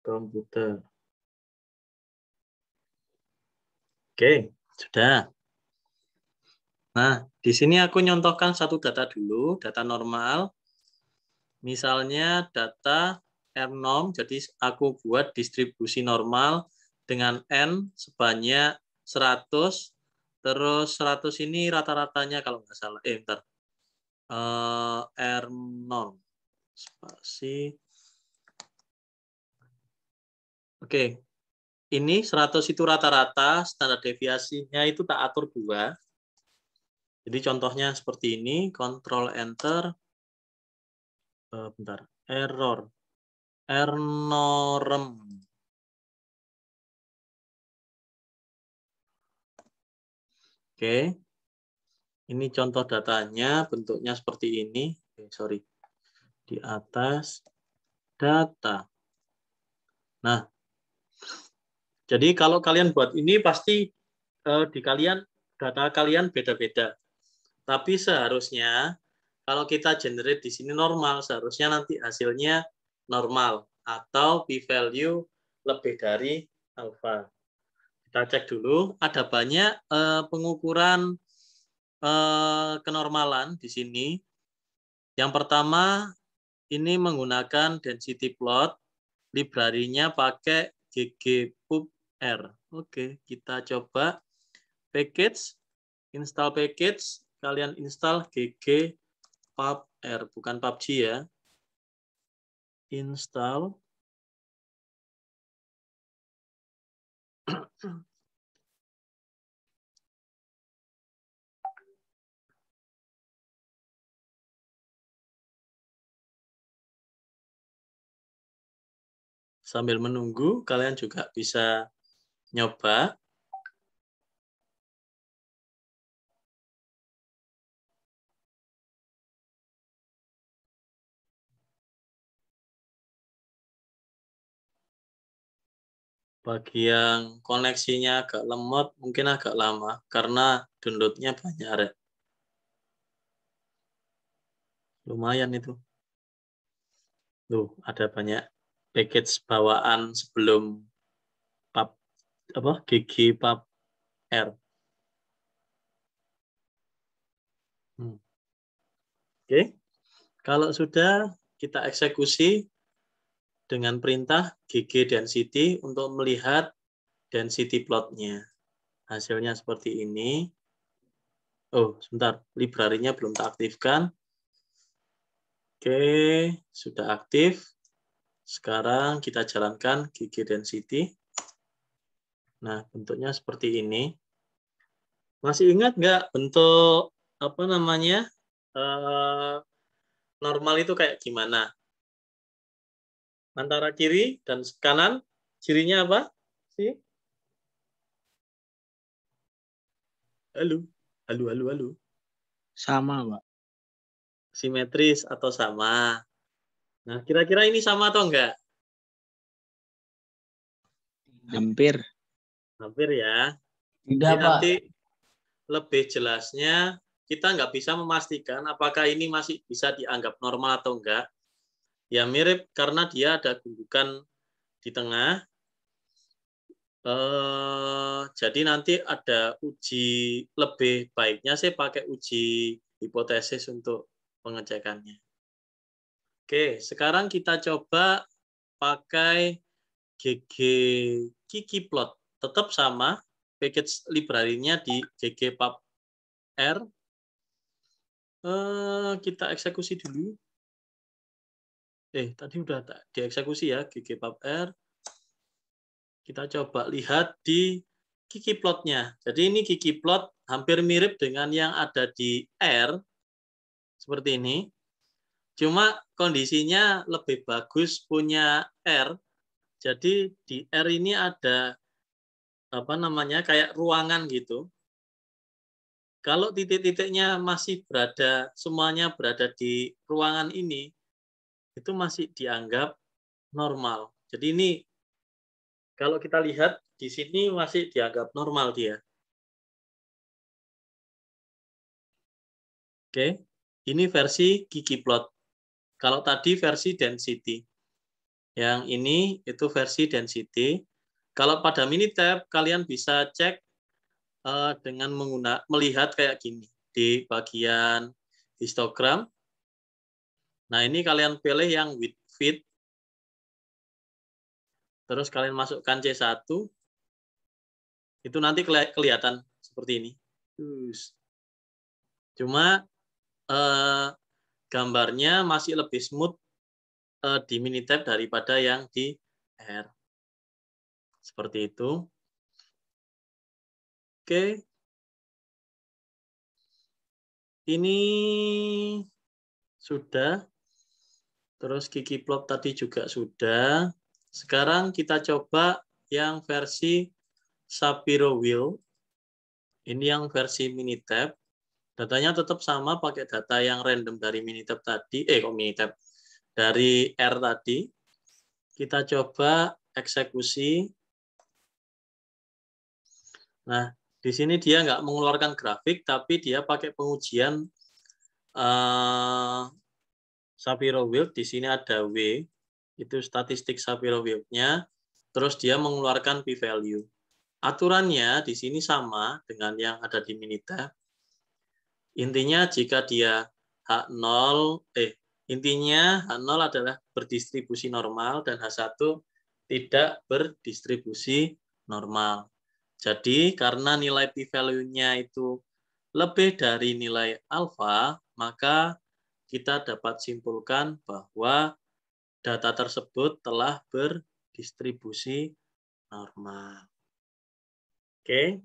komputer. Oke, sudah. Nah, di sini aku nyontohkan satu data dulu, data normal. Misalnya data R0, jadi aku buat distribusi normal dengan N sebanyak 100, terus 100 ini rata-ratanya kalau nggak salah. Bentar. R0 spasi. Oke, ini 100 itu rata-rata, standar deviasinya itu tak atur 2. Jadi contohnya seperti ini, Ctrl Enter, bentar, error, ernorm. Oke, ini contoh datanya, bentuknya seperti ini. Sorry, di atas data. Nah, jadi kalau kalian buat ini pasti di kalian data kalian beda-beda. Tapi seharusnya kalau kita generate di sini normal, seharusnya nanti hasilnya normal atau p-value lebih dari alfa. Kita cek dulu, ada banyak pengukuran kenormalan di sini. Yang pertama, ini menggunakan density plot, library-nya pakai ggpubr. Oke, kita coba package, install package, kalian install ggpubr, bukan PUBG ya. Install. Sambil menunggu, kalian juga bisa nyoba. Bagi yang koneksinya agak lemot, mungkin agak lama, karena download-nya banyak. Lumayan itu. Tuh, ada banyak package bawaan sebelum ggpubr. Oke, kalau sudah kita eksekusi dengan perintah ggdensity untuk melihat density plotnya. Hasilnya seperti ini. Oh, sebentar, library-nya belum tak aktifkan. Oke, sudah aktif. Sekarang kita jalankan ggdensity. Nah, bentuknya seperti ini. Masih ingat nggak bentuk apa namanya normal itu kayak gimana? Antara kiri dan kanan, cirinya apa? Sih? Halo, halo, halo, halo. Sama, Pak. Simetris atau sama? Nah, kira-kira ini sama atau enggak? Hampir. Hampir ya. Tidak, Jadi Pak. nanti lebih jelasnya kita nggak bisa memastikan apakah ini masih bisa dianggap normal atau enggak. Ya mirip karena dia ada gundukan di tengah. Jadi nanti ada uji, lebih baiknya sih pakai uji hipotesis untuk pengecekannya. Oke, sekarang kita coba pakai ggplot. Tetap sama, package library-nya di ggpubr. Kita eksekusi dulu. Tadi udah dieksekusi ya, ggpubr. Kita coba lihat di ggplot-nya. Jadi ini ggplot hampir mirip dengan yang ada di R, seperti ini. Cuma kondisinya lebih bagus punya R. Jadi di R ini ada apa namanya kayak ruangan gitu. Kalau titik-titiknya masih berada, semuanya berada di ruangan ini, itu masih dianggap normal. Jadi ini kalau kita lihat di sini masih dianggap normal dia. Oke, ini versi ggplot. Kalau tadi versi density. Yang ini itu versi density. Kalau pada Minitab, kalian bisa cek dengan melihat kayak gini. Di bagian histogram. Nah, ini kalian pilih yang width fit. Terus kalian masukkan C1. Itu nanti kelihatan seperti ini. Cuma gambarnya masih lebih smooth di Minitab daripada yang di R. Seperti itu. Oke. Ini sudah. Terus Kikiplot tadi juga sudah. Sekarang kita coba yang versi Shapiro Wheel. Ini yang versi Minitab. Datanya tetap sama, pakai data yang random dari Minitab tadi. Minitab. Dari R tadi. Kita coba eksekusi. Nah, di sini dia nggak mengeluarkan grafik, tapi dia pakai pengujian Shapiro-Wilk. Di sini ada W, itu statistik Shapiro-Wilknya. Terus dia mengeluarkan p-value. Aturannya di sini sama dengan yang ada di Minitab. Intinya jika dia H0, intinya H0 adalah berdistribusi normal dan H1 tidak berdistribusi normal. Jadi karena nilai p-value-nya itu lebih dari nilai alfa, maka kita dapat simpulkan bahwa data tersebut telah berdistribusi normal. Oke,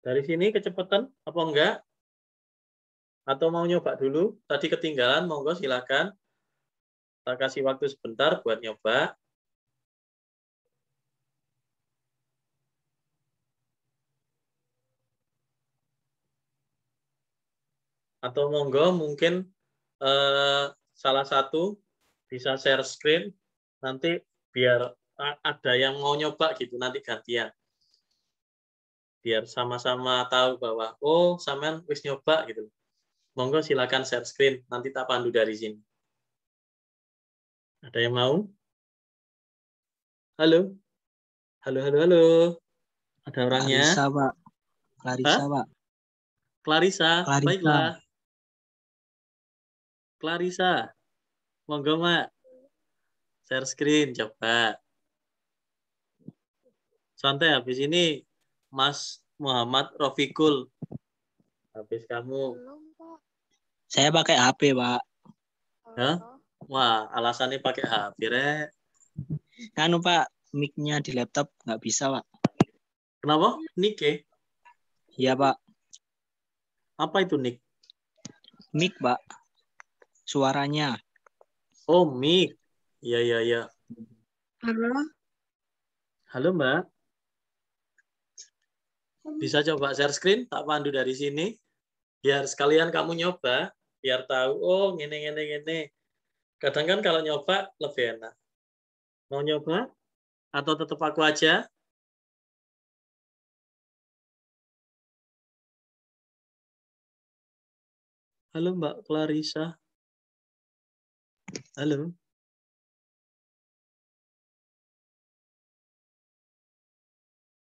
dari sini kecepatan apa enggak? Atau mau nyoba dulu? Tadi ketinggalan, monggo silakan. Kita kasih waktu sebentar buat nyoba. Atau monggo mungkin salah satu bisa share screen, nanti biar ada yang mau nyoba gitu, nanti gantian. Biar sama-sama tahu bahwa, oh, sampean wis nyoba gitu. Monggo silakan share screen, nanti tak pandu dari sini. Ada yang mau? Halo? Halo, halo, halo. Ada orangnya? Clarissa, Pak. Clarissa, Hah? Pak. Clarissa, Clarissa. baiklah. Clarissa, monggo, Mak. Share screen, coba. Santai, habis ini Mas Muhammad Rofikul. Habis kamu. Saya pakai HP, Pak. Hah? Wah, alasannya pakai HP, Rek. Kan, Pak, mic-nya di laptop nggak bisa, Pak. Kenapa? Nick ya? Iya, Pak. Apa itu Nick? Mic, Pak. Suaranya. Oh, mic. Iya, iya, iya. Halo. Halo, Mbak. Bisa coba share screen, tak pandu dari sini. Biar sekalian kamu nyoba, biar tahu, oh, ngene. Kadang kan kalau nyoba, lebih enak. Mau nyoba? Atau tetap aku aja? Halo, Mbak Clarissa. Halo.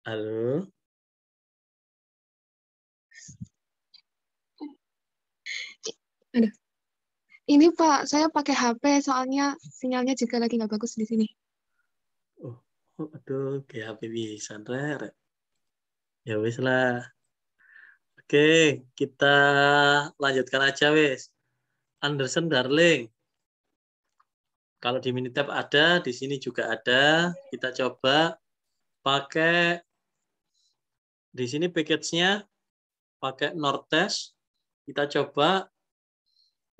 Halo. Aduh. Ini Pak, saya pakai HP soalnya sinyalnya juga lagi nggak bagus di sini. Oh, aduh, kayak HP bisa, Rek. Ya wis lah. Oke, kita lanjutkan aja wis. Anderson Darling. Kalau di Minitab ada, di sini juga ada. Kita coba pakai di sini package-nya pakai Nortest. Kita coba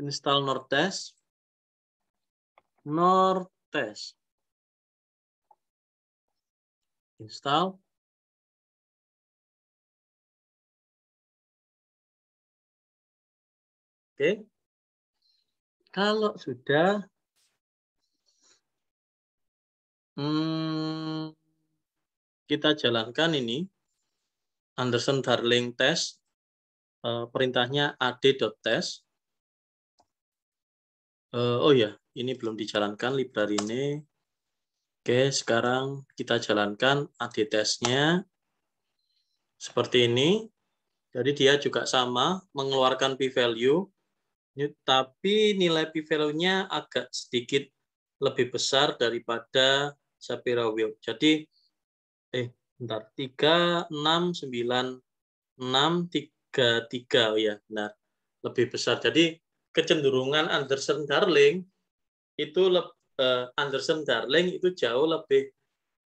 install Nortest. Nortest. Install. Oke. Kalau sudah kita jalankan ini Anderson Darling test. Perintahnya ad.test. Oh ya, ini belum dijalankan library ini. Oke, sekarang kita jalankan AD testnya seperti ini. Jadi dia juga sama, mengeluarkan p-value, tapi nilai p-value-nya agak sedikit lebih besar daripada Shapiro Wilk. Jadi, bentar, 3, 6, 9, 6, 3, 3, oh ya, benar. Lebih besar. Jadi, kecenderungan Anderson-Darling itu Anderson-Darling itu jauh lebih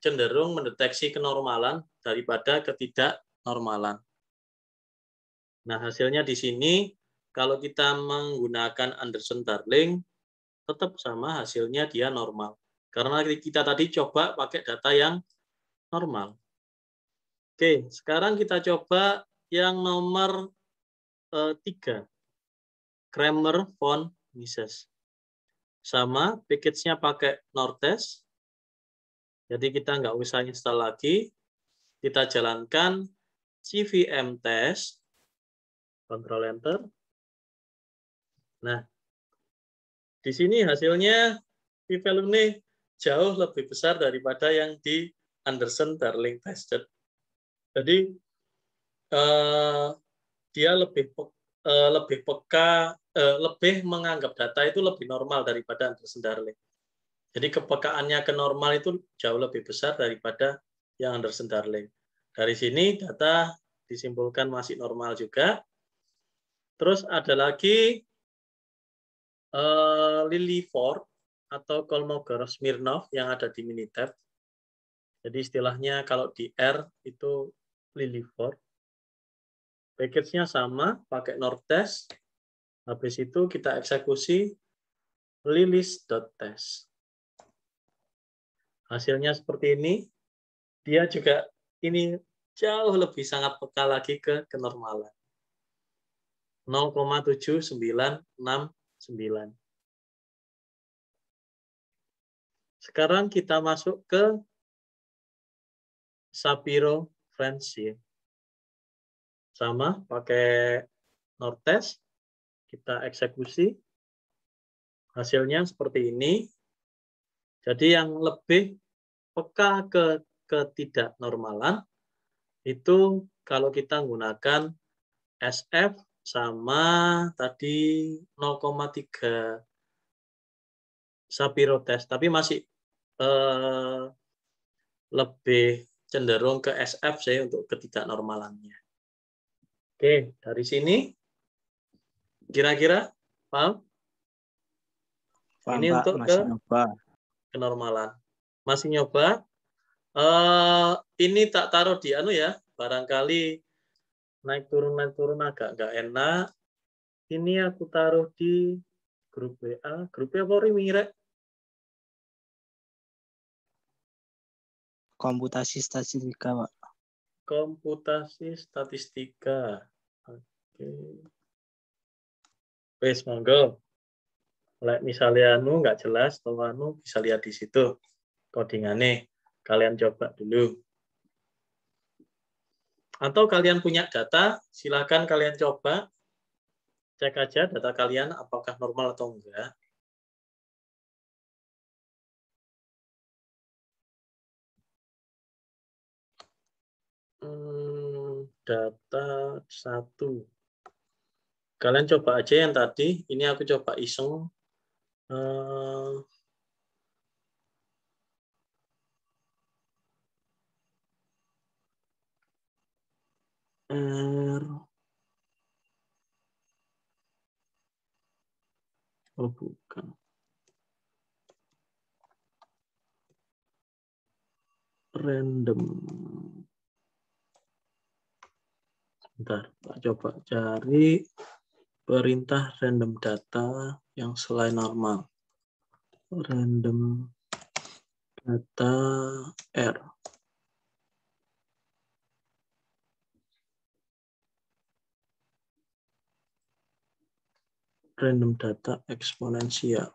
cenderung mendeteksi kenormalan daripada ketidaknormalan. Nah, hasilnya di sini kalau kita menggunakan Anderson-Darling tetap sama, hasilnya dia normal. Karena kita tadi coba pakai data yang normal. Oke, sekarang kita coba yang nomor 3. Kramer von Mises. Sama, package-nya pakai Nortest. Jadi kita nggak usah install lagi. Kita jalankan CVM test. Control Enter. Nah, di sini hasilnya p-value ini jauh lebih besar daripada yang di Anderson-Darling tested. Jadi dia lebih peka, lebih menganggap data itu lebih normal daripada Anderson-Darling. Jadi kepekaannya ke normal itu jauh lebih besar daripada yang Anderson-Darling. Dari sini data disimpulkan masih normal juga. Terus ada lagi Lillyford atau Kolmogorov-Smirnov yang ada di Minitab. Jadi istilahnya kalau di R itu Lillyford. Package-nya sama, pakai Nortest. Habis itu kita eksekusi lilis.test. Hasilnya seperti ini. Dia juga ini jauh lebih sangat peka lagi ke kenormalan. 0,7969. Sekarang kita masuk ke Shapiro Friendship. Sama, pakai Nortest. Kita eksekusi. Hasilnya seperti ini. Jadi yang lebih peka ke ketidaknormalan itu kalau kita menggunakan SF sama tadi 0,3 Shapiro test, tapi masih lebih cenderung ke SF saya untuk ketidaknormalannya. Oke, dari sini kira-kira paham? Ini Pak, untuk masih nyoba. kenormalan. Masih nyoba. Ini tak taruh di ya, barangkali naik turun agak nggak enak. Ini aku taruh di grup WA. Grup WA apa mirip? Komputasi statistika, Pak. Komputasi statistika. Oke. Wes, monggo. Misalnya nggak jelas, atau bisa lihat di situ codingannya. Kalian coba dulu. Atau kalian punya data, silakan kalian coba. Cek aja data kalian apakah normal atau enggak. Data 1. Kalian coba aja yang tadi. Ini aku coba iseng. Oh, bukan. Random. Bentar, Pak coba cari perintah random data yang selain normal. Random data R. Random data eksponensial.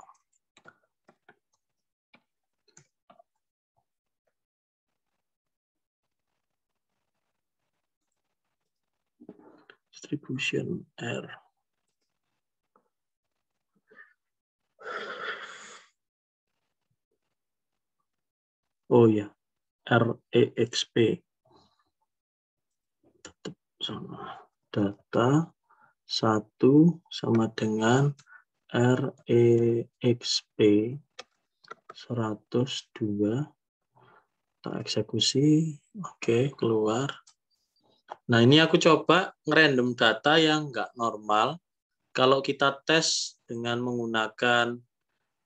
Distribution R. Oh ya, REXP. Tetap sama. Data 1 sama dengan REXP 102. Kita eksekusi. Oke, keluar. Nah, ini aku coba ngerandom data yang nggak normal. Kalau kita tes dengan menggunakan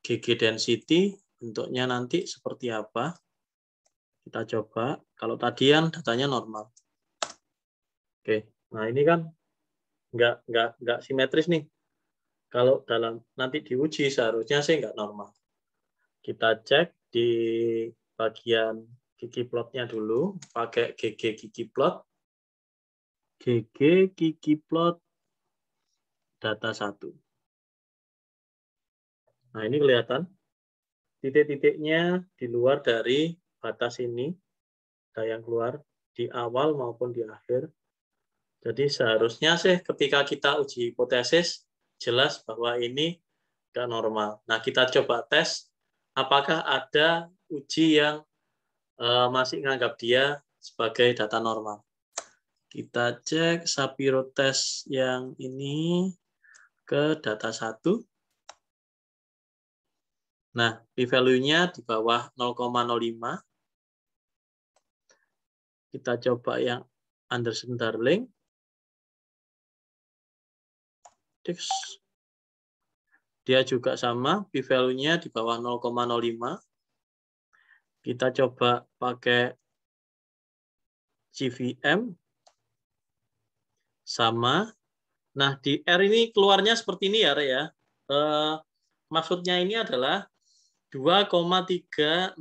GG density, bentuknya nanti seperti apa? Kita coba. Kalau tadi yang datanya normal. Oke, nah ini kan nggak simetris nih. Kalau dalam nanti diuji seharusnya sih nggak normal. Kita cek di bagian ggplot-nya dulu, pakai GG ggplot. GG ggplot data 1. Nah, ini kelihatan titik-titiknya di luar dari batas ini, ada yang keluar di awal maupun di akhir. Jadi seharusnya sih ketika kita uji hipotesis, jelas bahwa ini nggak normal. Nah, kita coba tes apakah ada uji yang masih menganggap dia sebagai data normal. Kita cek Shapiro test yang ini ke data 1. Nah, p-value-nya di bawah 0,05. Kita coba yang Anderson-Darling. Dia juga sama, p-value-nya di bawah 0,05. Kita coba pakai GVM. Sama. Nah, di R ini keluarnya seperti ini ya, Re, ya. Maksudnya ini adalah 2,367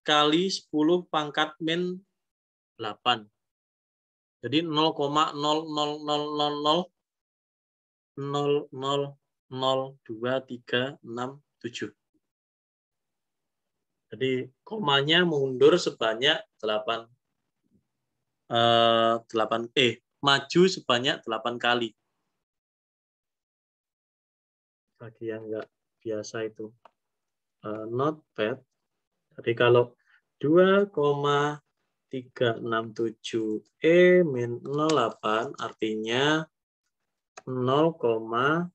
kali 10 pangkat min 8. Jadi 0,00000002367. Jadi komanya mundur sebanyak 8 maju sebanyak 8 kali. Bagi yang nggak biasa itu not bad. Jadi kalau 2,367 min 08 artinya 0, 1,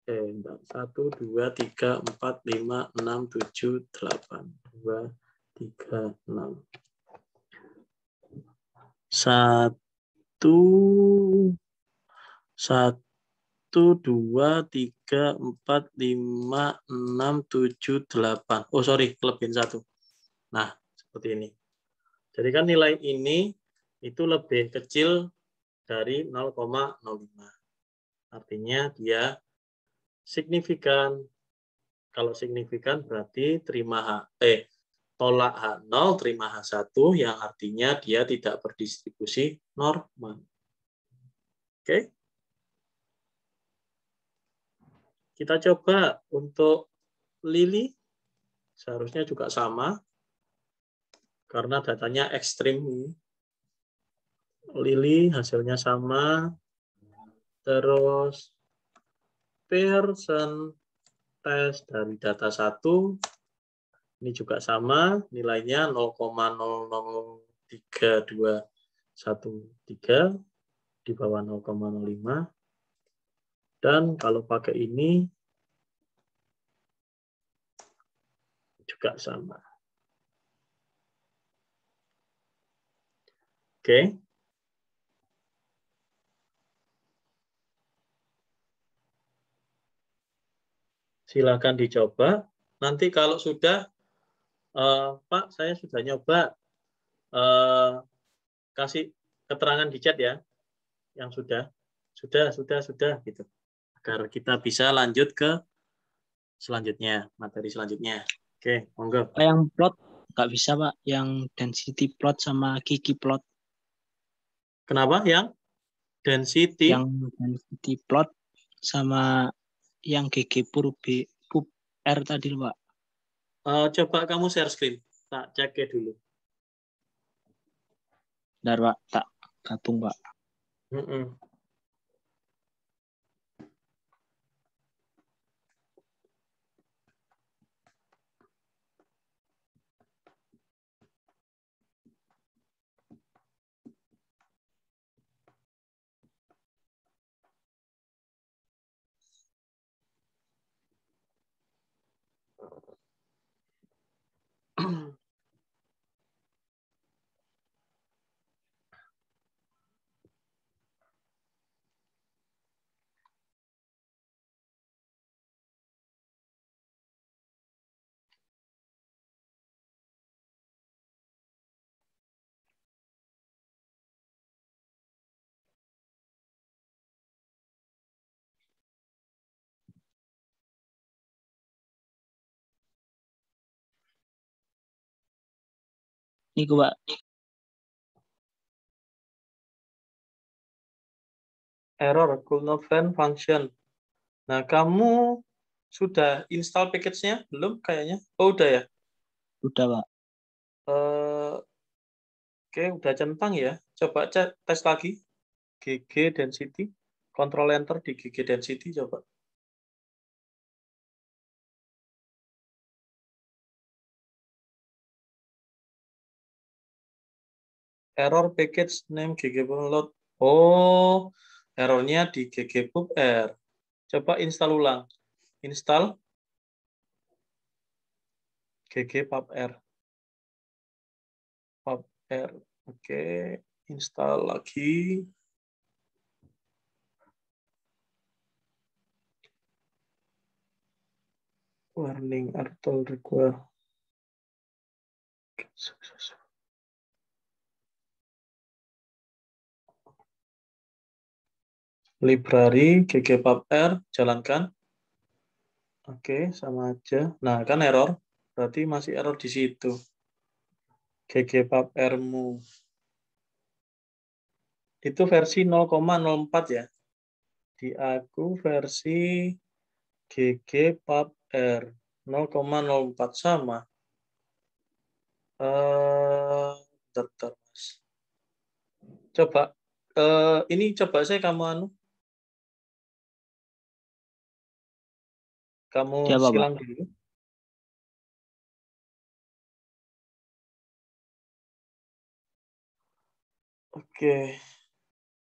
2, 3, 4, 5, 6, 7, 8. 2, 3, 6. 1, 2, 3, 4, 5, 6, 7, 8. Oh, sorry, kelebihan 1. Nah, seperti ini. Jadi kan nilai ini itu lebih kecil dari 0,05. Artinya dia signifikan. Kalau signifikan berarti tolak H0, terima H1, yang artinya dia tidak berdistribusi normal. Oke. Kita coba untuk Lily, seharusnya juga sama, karena datanya ekstrim. Lily hasilnya sama, terus Pearson tes dari data 1, ini juga sama, nilainya 0,003213 di bawah 0,05. Dan kalau pakai ini juga sama. Oke. Silakan dicoba. Nanti kalau sudah, Pak, saya sudah nyoba, kasih keterangan di chat ya, yang sudah gitu, agar kita bisa lanjut ke selanjutnya, materi selanjutnya. Oke, monggo. Yang plot nggak bisa, Pak. Yang density plot sama Kiki plot. Kenapa yang density? Yang density plot sama yang GG pur R tadi, Pak. Coba kamu share screen, tak cek dulu. Bentar, Pak. Tak gabung, Pak. Niku Pak. Error could not find function. Nah, kamu sudah install package-nya? Belum kayaknya. Oh, udah ya? Udah Pak. Oke, udah centang ya. Coba tes lagi. GG density. Control Enter di GG density coba. Error package name ggload. Oh, errornya di ggpubr. Coba install ulang. Install ggpubr. Pubr. Oke, install lagi. Warning article require. Library ggpubr jalankan. Oke, sama aja. Nah, kan error. Berarti masih error di situ. ggpubr-mu. Itu versi 0,04 ya. Di aku versi ggpubr 0,04 sama. Bentar, Mas. Coba ini coba saya kamu Siapa Pak? silang dulu. Oke.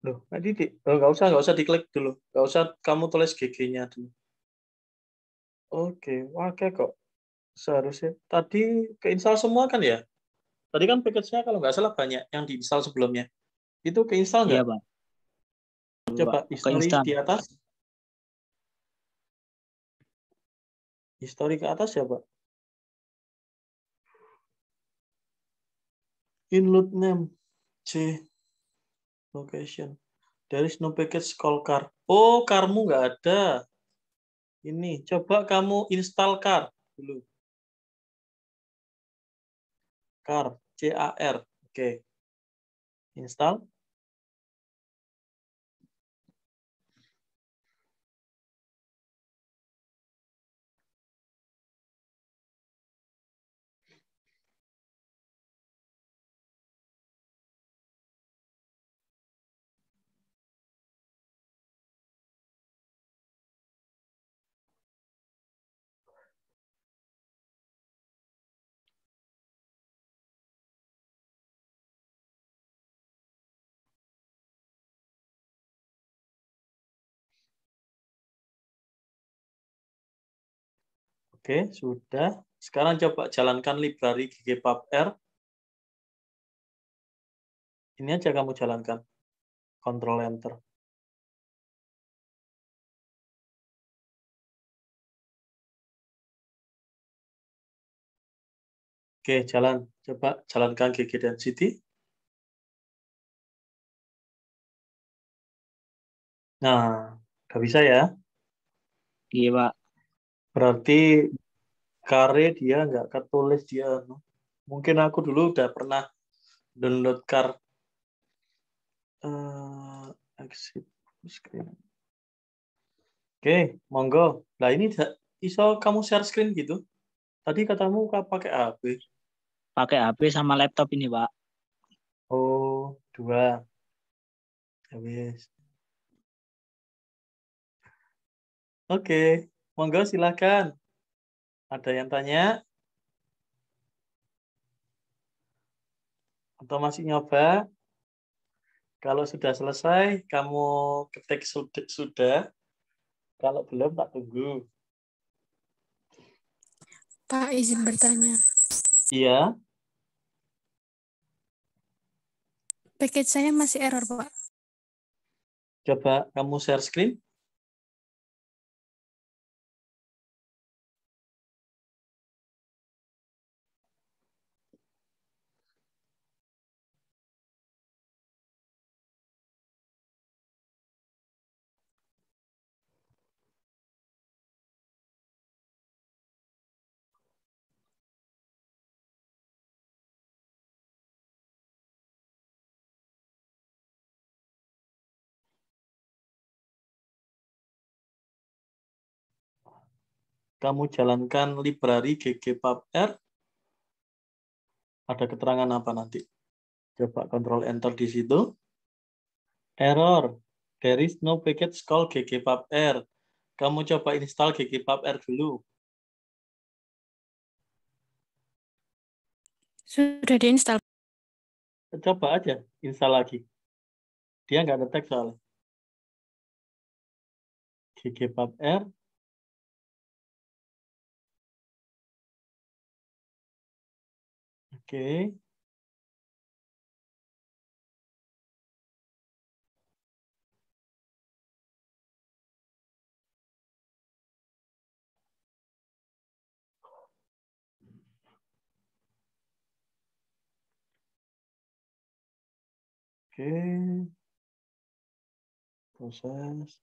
Loh, titik. Nggak usah diklik dulu. Nggak usah kamu tulis GG-nya dulu. Oke, oke kok. Seharusnya tadi keinstall semua kan ya? Tadi kan package-nya kalau nggak salah banyak yang diinstal sebelumnya. Itu keinstall Iya nggak? Pak. Coba Pak. Ke history instan. di atas. History ke atas ya, Pak? Inload name. C. Location. There is no package call car. Oh, karmu nggak ada. Ini, coba kamu install car dulu. Car, C-A-R. Oke. Install. Oke, sudah. Sekarang coba jalankan library ggpubr. Ini aja kamu jalankan. Control Enter. Oke, jalan. Coba jalankan GG density. Nah, nggak bisa ya. Iya Pak. Berarti kare dia nggak ketulis dia. Mungkin aku dulu udah pernah download car. Exit screen. Oke, monggo. Nah ini iso kamu share screen gitu. Tadi katamu pakai HP. Pakai HP sama laptop ini Pak. Oh, dua. Habis. Oke, monggo silakan. Ada yang tanya? Atau masih nyoba? Kalau sudah selesai, kamu ketik sudah. Kalau belum, tak tunggu. Pak, izin bertanya. Iya, Paket saya masih error, Pak. coba kamu share screen. Kamu jalankan library ggpubr. Ada keterangan apa nanti? Coba Ctrl Enter di situ. Error. There is no package called ggpubr. Kamu coba install ggpubr dulu. Sudah diinstal. Coba aja install lagi. Dia nggak detect soalnya. ggpubr. Oke. Oke. Proses.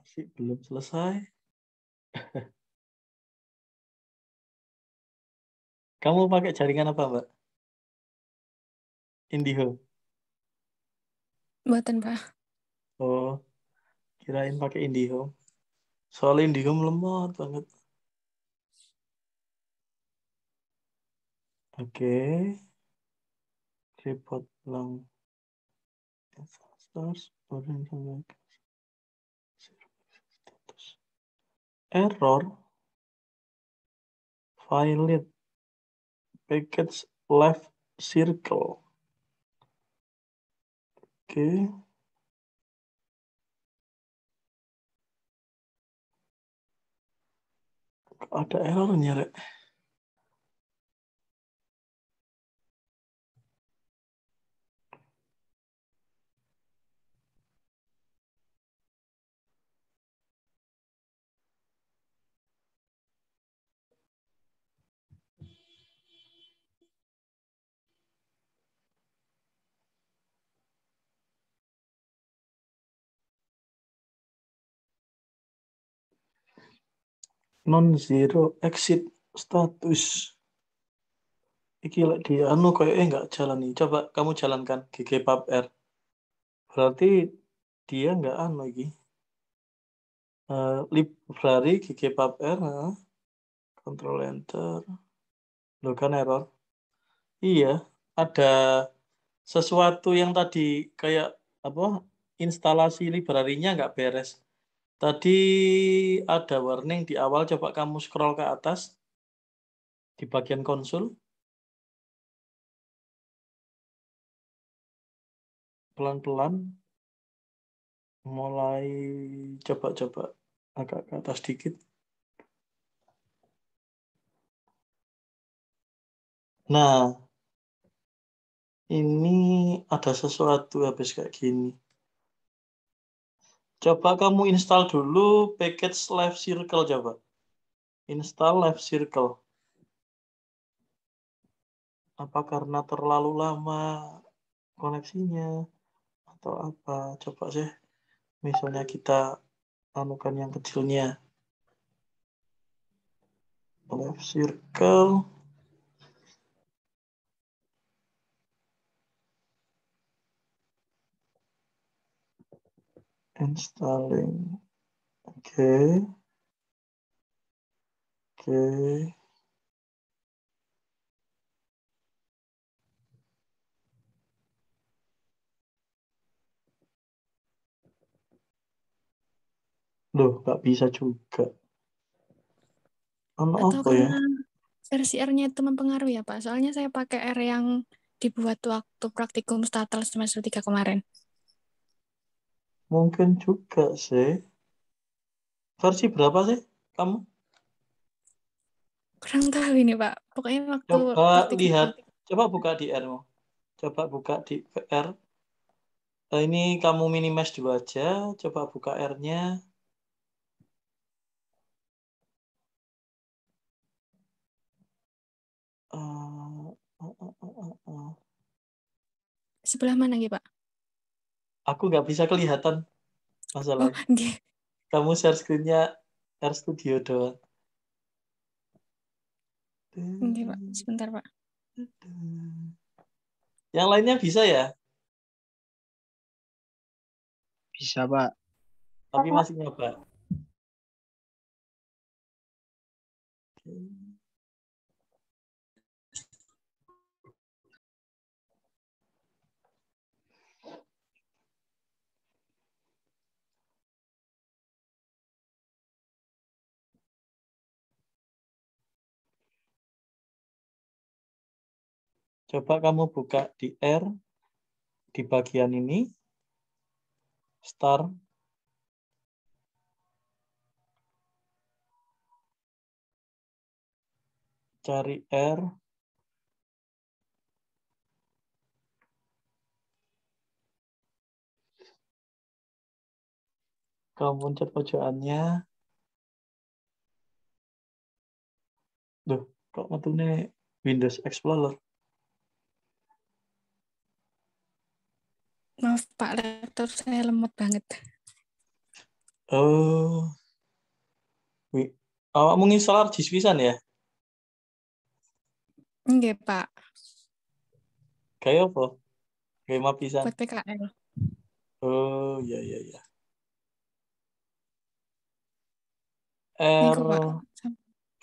Masih belum selesai. Kamu pakai jaringan apa, Mbak? Indiho. Buatan, Pak. Oh, kirain pakai Indiho. Soalnya Indiho lemot banget. Oke. Report long. Error. Violate. Package left circle. Oke. Ada errornya, Rek. Non-zero exit status. Iki lek di anu kayaknya nggak jalan nih. Coba kamu jalankan ggpubr. Berarti dia nggak anu lagi. Library ggpubr. Control Enter. Loh kan error. Iya, ada sesuatu yang tadi kayak apa? Instalasi library-nya nggak beres. Tadi ada warning di awal. Coba kamu scroll ke atas di bagian konsul. Pelan-pelan mulai coba-coba agak ke atas dikit. Nah, ini ada sesuatu habis kayak gini. Coba kamu install dulu package Live Circle coba. Install Live Circle. Apa karena terlalu lama koneksinya atau apa? Coba sih. Misalnya kita anukan yang kecilnya. Live Circle. Installing. Oke. Oke. Loh, nggak bisa juga. Ono Atau apa ya? karena versi R-nya itu mempengaruhi ya, Pak? Soalnya saya pakai R yang dibuat waktu praktikum Statel semester 3 kemarin. Mungkin juga sih. Versi berapa sih kamu? Kurang tahu ini, Pak. Pokoknya waktu Coba praktikum. lihat, coba buka di R-mu. Coba buka di R. Ini kamu minimize dulu aja. Coba buka R-nya. Sebelah mana gitu, Pak? Aku nggak bisa kelihatan Oh, masalahnya. nggih. Kamu share screen-nya R Studio doang. Nggih, Pak. Sebentar, Pak. Yang lainnya bisa ya, Bisa, Pak. tapi masih nyoba. Coba kamu buka di R, di bagian ini, Start. Cari R. Kamu pencet pojokannya. Duh, kok metune Windows Explorer? Maaf, Pak. Laptop saya lemot banget. Oh, awak menginstal disk pisan ya? Nggih, Pak. Kayak apa? Kayak map pisan. Buat PKL. Oh, ya ya ya. R, Niku, Pak.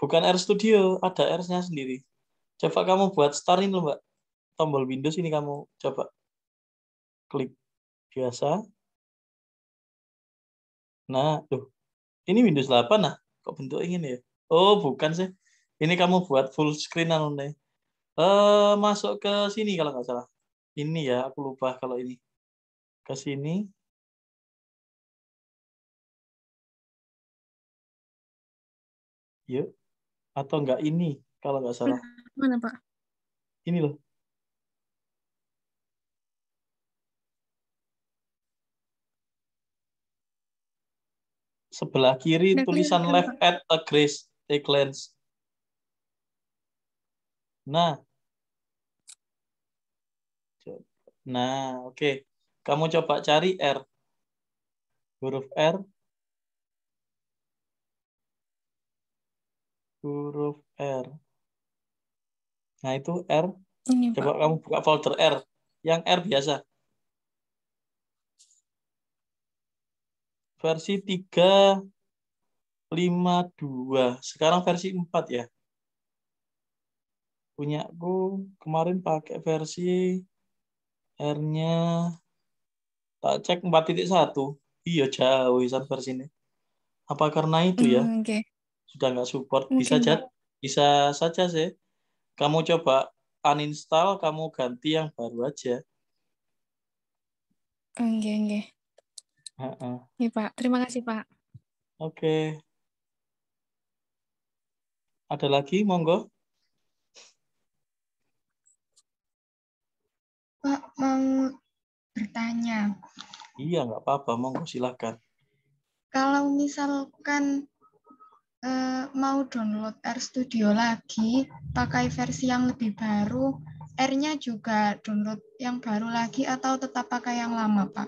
bukan R Studio, ada R-nya sendiri. Coba kamu buat start ini loh, Mbak. Tombol Windows ini kamu coba klik biasa. Nah, tuh. Ini Windows 8 nah. Kok bentuknya ini ya? Oh, bukan sih. Ini kamu buat full screen anu nih. Masuk ke sini kalau nggak salah. Ini ya, aku lupa kalau ini. Ke sini. Yuk. Atau enggak ini kalau nggak salah. Mana, Pak? Ini loh. Sebelah kiri Nggak tulisan kelihatan, left Pak. at a grace a glance. Nah, oke. Kamu coba cari R. Huruf R. Huruf R. Nah, itu R. Ini, Coba Pak. kamu buka folder R. Yang R biasa. Versi 352. Sekarang versi 4 ya. Punyaku kemarin pakai versi R-nya. Tak cek 4.1. Iya, jauh versi ini. Apa karena itu ya? Oke. Sudah nggak support. Mungkin, Pak. Bisa saja sih. Kamu coba uninstall, kamu ganti yang baru aja. Oke. Heeh. Iya, Pak. Terima kasih, Pak. Oke. Ada lagi, monggo. Pak, mau bertanya. Iya, nggak apa-apa, monggo silahkan. Kalau misalkan mau download RStudio lagi, pakai versi yang lebih baru, R-nya juga download yang baru lagi atau tetap pakai yang lama, Pak?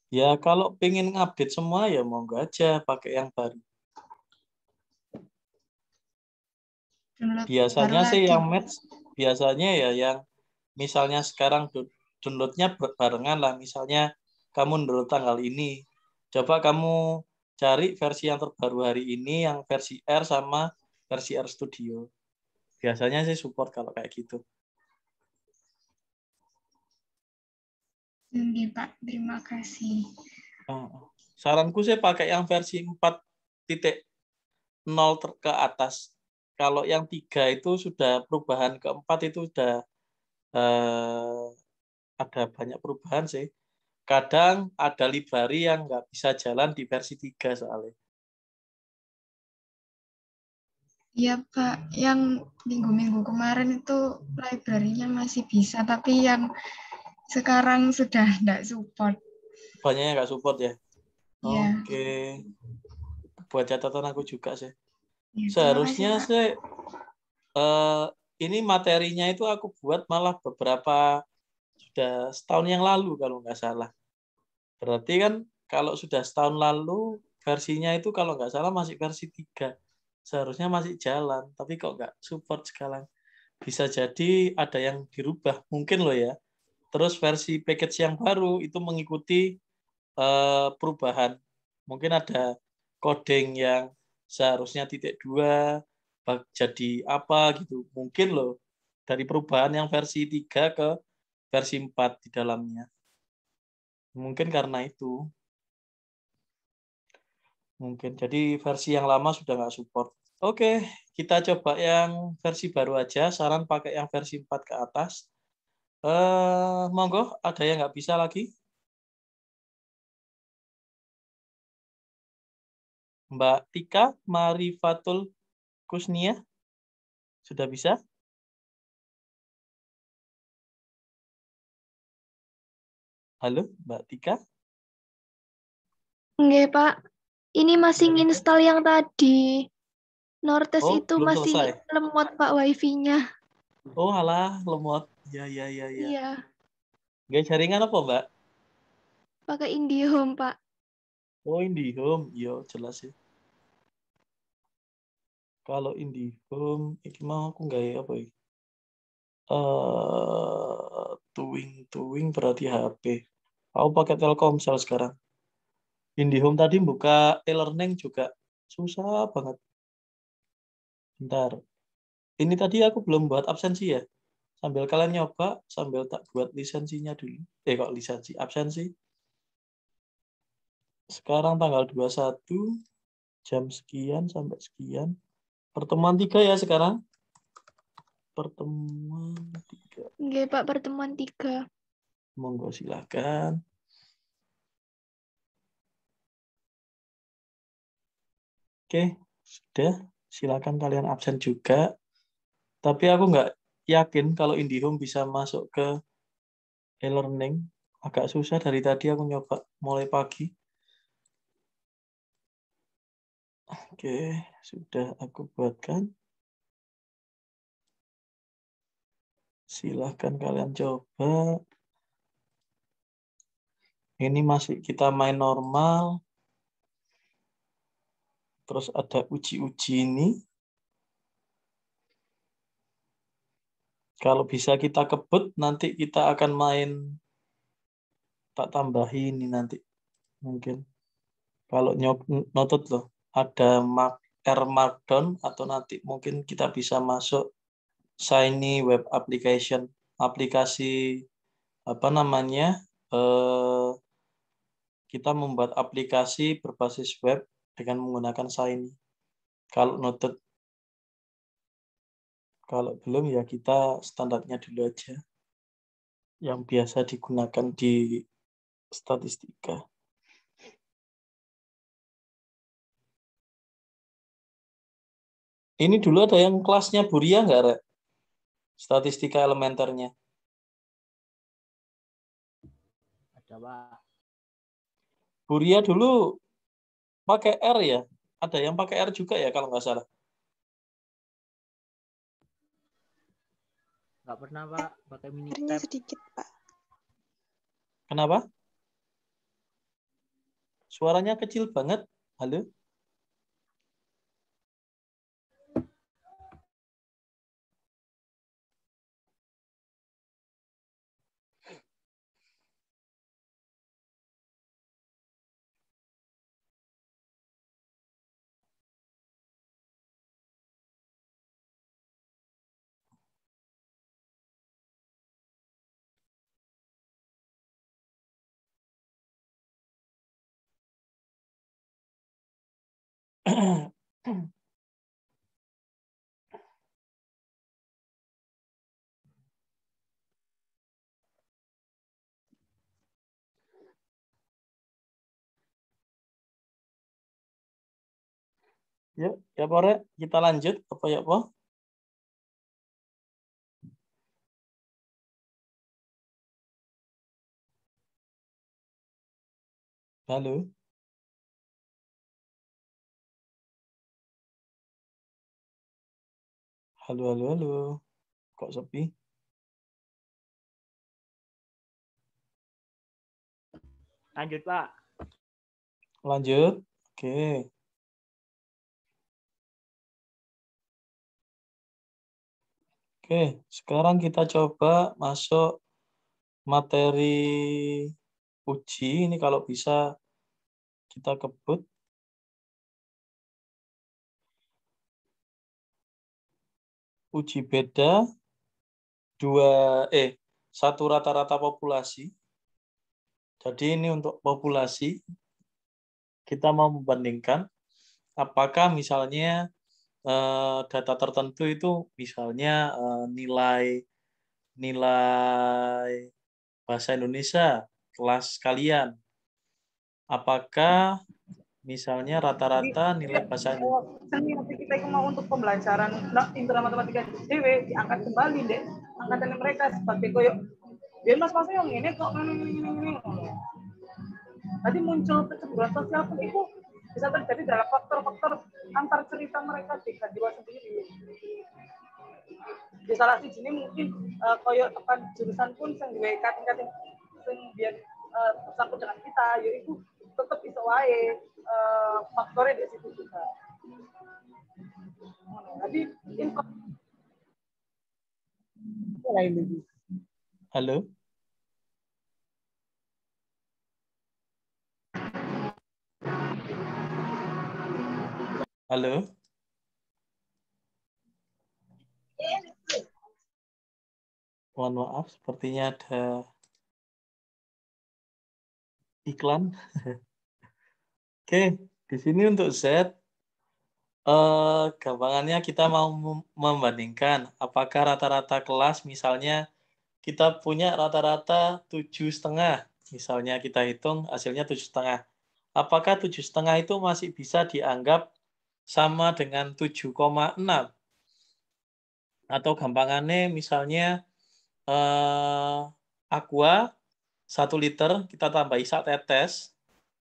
Ya, kalau pengen update semua ya monggo aja pakai yang baru. Download baru Biasanya sih lagi. yang match, biasanya ya yang misalnya sekarang downloadnya barengan lah. Misalnya kamu download tanggal ini. Coba kamu cari versi yang terbaru hari ini, yang versi R sama versi R Studio. Biasanya sih support kalau kayak gitu. Oke, Pak. Terima kasih. Ah. Saranku sih pakai yang versi 4.0 ke atas. Kalau yang 3 itu sudah perubahan, keempat itu sudah ada banyak perubahan sih. Kadang ada library yang nggak bisa jalan di versi 3 soalnya. Iya, Pak. Yang minggu-minggu kemarin itu library-nya masih bisa, tapi yang sekarang sudah tidak support. Banyak yang nggak support ya. Iya. Oke. Buat catatan aku juga sih. Ya, terima kasih, Seharusnya Pak. sih ini materinya itu aku buat malah beberapa sudah setahun yang lalu kalau nggak salah. Berarti kan kalau sudah setahun lalu versinya itu kalau nggak salah masih versi 3. Seharusnya masih jalan, tapi kok nggak support sekarang. Bisa jadi ada yang dirubah, mungkin loh ya. Terus versi package yang baru itu mengikuti perubahan. Mungkin ada coding yang seharusnya titik 2 jadi apa gitu. Mungkin loh dari perubahan yang versi 3 ke versi 4 di dalamnya. Mungkin karena itu. Mungkin. Jadi versi yang lama sudah nggak support. Oke, kita coba yang versi baru aja. Saran pakai yang versi 4 ke atas. Monggo, ada yang nggak bisa lagi? Mbak Tika Marifatul Kusnia, sudah bisa? Halo, Mbak Tika? Enggak, Pak. Ini masih Sudah bisa? nginstal yang tadi. Nortes Oh, itu belum masih selesai. lemot, Pak, wifi-nya. Oh, alah, lemot. Ya, ya, ya, ya. Iya, Gak jaringan apa, Mbak? pakai IndiHome, Pak. Oh, IndiHome. Iya, jelas sih. Kalau IndiHome, ini mau aku nggak ya apa ya? Tuwing berarti HP. Aku pakai Telkomsel sekarang. IndiHome tadi buka e-learning juga susah banget. Bentar. Ini tadi aku belum buat absensi ya. Sambil kalian nyoba, sambil tak buat lisensinya dulu. Kok lisensi? Absensi. Sekarang tanggal 21, jam sekian sampai sekian. Pertemuan 3 ya sekarang. Pertemuan 3. Enggak, Pak, pertemuan 3. Monggo silakan. Oke, sudah. Silakan kalian absen juga. Tapi aku nggak yakin kalau IndiHome bisa masuk ke e-learning. Agak susah dari tadi aku nyoba mulai pagi. Oke, sudah aku buatkan. Silahkan kalian coba. Ini masih kita main normal. Terus ada uji-uji ini. Kalau bisa kita kebut, nanti kita akan main. Tak tambahin ini nanti. Mungkin. Kalau noted loh. Ada R Markdown atau nanti mungkin kita bisa masuk Shiny Web Application. Aplikasi apa namanya? Kita membuat aplikasi berbasis web dengan menggunakan Shiny. Kalau noted, kalau belum ya kita standarnya dulu aja. Yang biasa digunakan di statistika. Ini dulu ada yang kelasnya Buria nggak, Rek? Statistika elementernya. Ada, Pak. Buria dulu pakai R ya? Ada yang pakai R juga ya kalau nggak salah? Nggak pernah, Pak. Pakai mini R-nya tab. sedikit, Pak. Kenapa? Suaranya kecil banget. Halo? Yuk, ya Pore, kita lanjut apa ya, Po? Halo. Halo, halo, halo. Kok sepi? Lanjut, Pak. Lanjut. Oke. Oke, sekarang kita coba masuk materi uji. Ini kalau bisa kita kebut. Uji beda satu rata-rata populasi. Jadi ini untuk populasi. Kita mau membandingkan apakah misalnya data tertentu itu misalnya nilai bahasa Indonesia kelas kalian. Apakah misalnya rata-rata nilai bahasa Indonesia kita itu mau untuk pembelajaran pintar matematika DW diangkat kembali deh angkatan mereka seperti koyo dia mas-masnya yang ini kok ini. Tadi muncul kecemburuan sosial pun itu bisa terjadi dalam faktor-faktor antar cerita mereka di Gandiwa sendiri. Di salah siji ini mungkin koyo tekan jurusan pun yang diwekatin yang biar bersangkut dengan kita yaitu tetap iso wae faktornya di situ juga. Jadi info lain lagi. Halo. Halo. Mohon maaf, sepertinya ada iklan. Oke, di sini untuk Z, gampangannya kita mau membandingkan apakah rata-rata kelas, misalnya kita punya rata-rata 7,5, misalnya kita hitung hasilnya 7,5. Apakah 7,5 itu masih bisa dianggap sama dengan 7,6? Atau gampangannya misalnya aqua 1 liter kita tambahi 1 tetes,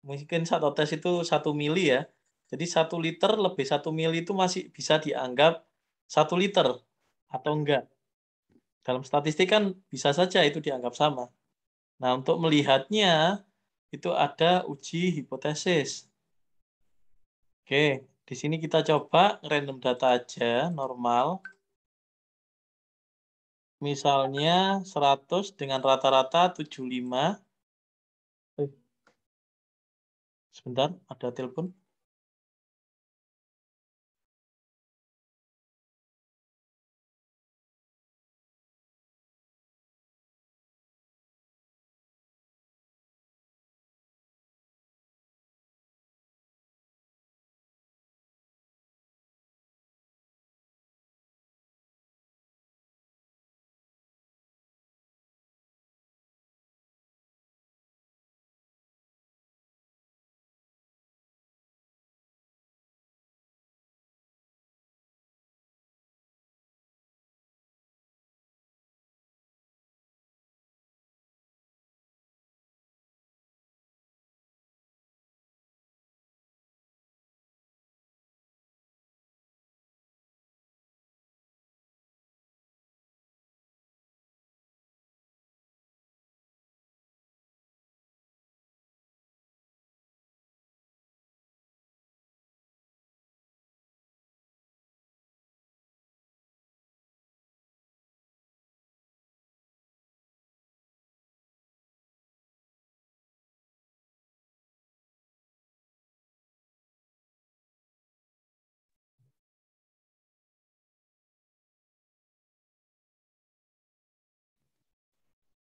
mungkin 1 tetes itu 1 mili ya. Jadi 1 liter lebih 1 mili itu masih bisa dianggap 1 liter atau enggak. Dalam statistik kan bisa saja itu dianggap sama. Nah, untuk melihatnya itu ada uji hipotesis. Oke, di sini kita coba random data aja, normal. Misalnya 100 dengan rata-rata 75. Sebentar, ada telepon.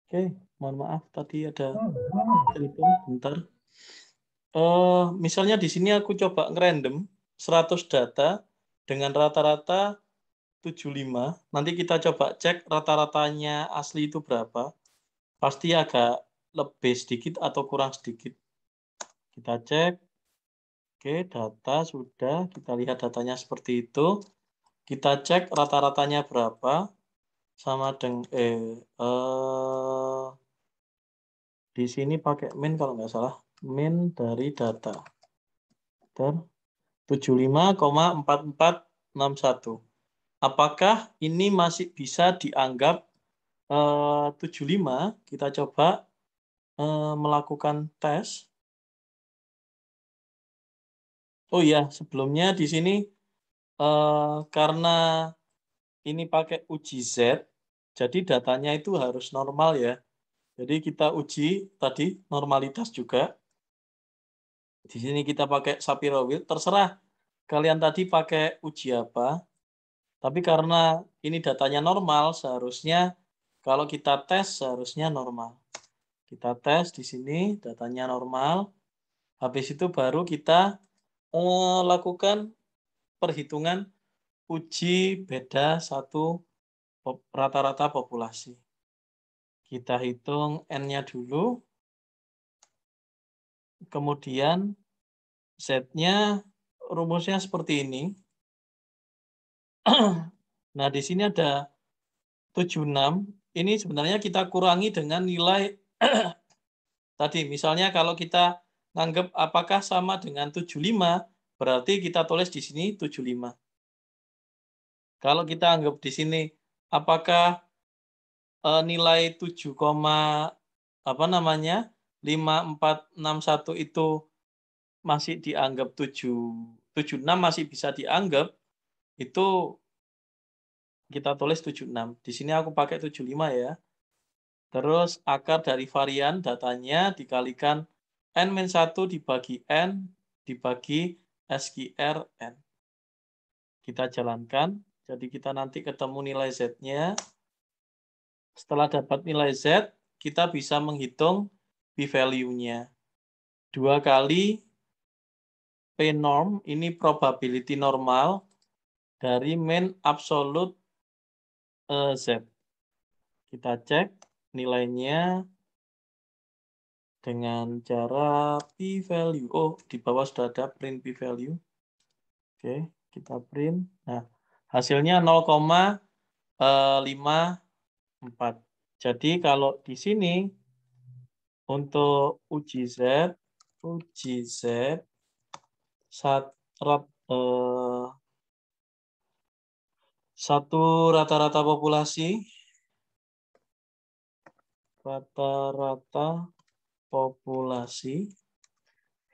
Oke, mohon maaf tadi ada telepon bentar. Misalnya di sini aku coba ngerandom 100 data dengan rata-rata 75. Nanti kita coba cek rata-ratanya asli itu berapa. Pasti agak lebih sedikit atau kurang sedikit. Kita cek. Oke, data sudah. Kita lihat datanya seperti itu. Kita cek rata-ratanya berapa. Sama dengan di sini pakai min kalau nggak salah. Min dari data. 75,4461. Apakah ini masih bisa dianggap 75? Kita coba melakukan tes. Oh iya, sebelumnya di sini karena ini pakai uji Z, jadi datanya itu harus normal ya. Jadi kita uji tadi normalitas juga. Di sini kita pakai Shapiro-Wilk, terserah kalian tadi pakai uji apa. Tapi karena ini datanya normal, seharusnya kalau kita tes seharusnya normal. Kita tes di sini datanya normal. Habis itu baru kita lakukan perhitungan uji beda satu rata-rata populasi. Kita hitung N-nya dulu. Kemudian Z-nya rumusnya seperti ini. Nah, di sini ada 76. Ini sebenarnya kita kurangi dengan nilai tadi. Misalnya kalau kita nganggap apakah sama dengan 75, berarti kita tulis di sini 75. Kalau kita anggap di sini apakah nilai 5461 itu masih dianggap 76 masih bisa dianggap, itu kita tulis 76. Di sini aku pakai 75 ya. Terus akar dari varian datanya dikalikan N-1 dibagi N dibagi SQR N. Kita jalankan. Jadi kita nanti ketemu nilai Z-nya. Setelah dapat nilai Z, kita bisa menghitung p-value-nya. 2 kali P-norm, ini probability normal dari mean absolute Z. Kita cek nilainya dengan cara p-value. Oh, di bawah sudah ada print p-value. Oke, kita print. Nah, hasilnya 0,54. Jadi kalau di sini untuk uji Z satu rata-rata populasi,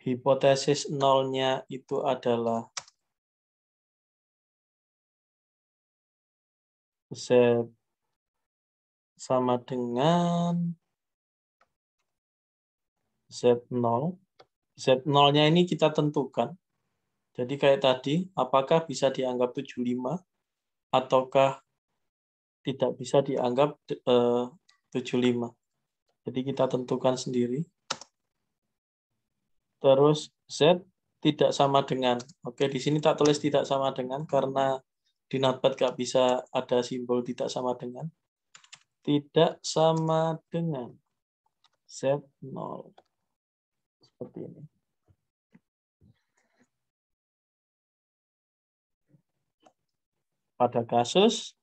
hipotesis nolnya itu adalah Z sama dengan Z0. Z0-nya ini kita tentukan. Jadi kayak tadi, apakah bisa dianggap 75 ataukah tidak bisa dianggap 75. Jadi kita tentukan sendiri. Terus Z tidak sama dengan. Oke, di sini tak tulis tidak sama dengan karena di Notepad nggak bisa ada simbol tidak sama dengan. Tidak sama dengan Z0. Seperti ini. Pada kasus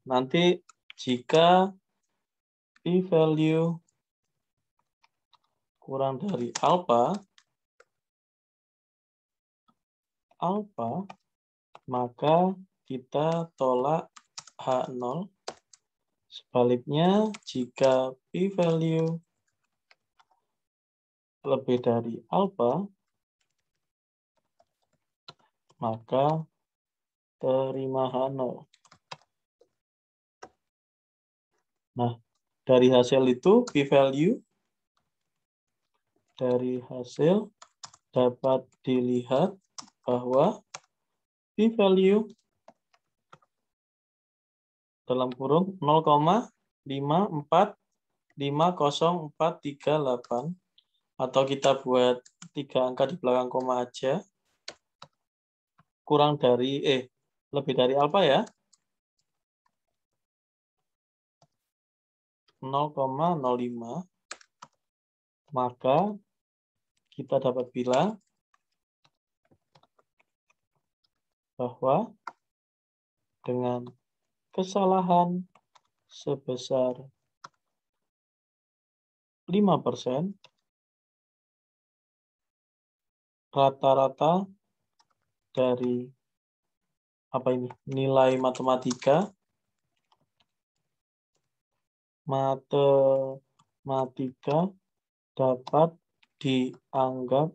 nanti jika p-value kurang dari alpha, maka kita tolak H0. Sebaliknya, jika p-value lebih dari alpha, maka terima H0. Nah, dari hasil itu, p-value dari hasil dapat dilihat bahwa p-value dalam kurung 0,545048, atau kita buat 3 angka di belakang koma aja, kurang dari lebih dari alfa ya. 0,05. Maka kita dapat bilang bahwa dengan kesalahan sebesar 5%, rata-rata dari nilai matematika dapat dianggap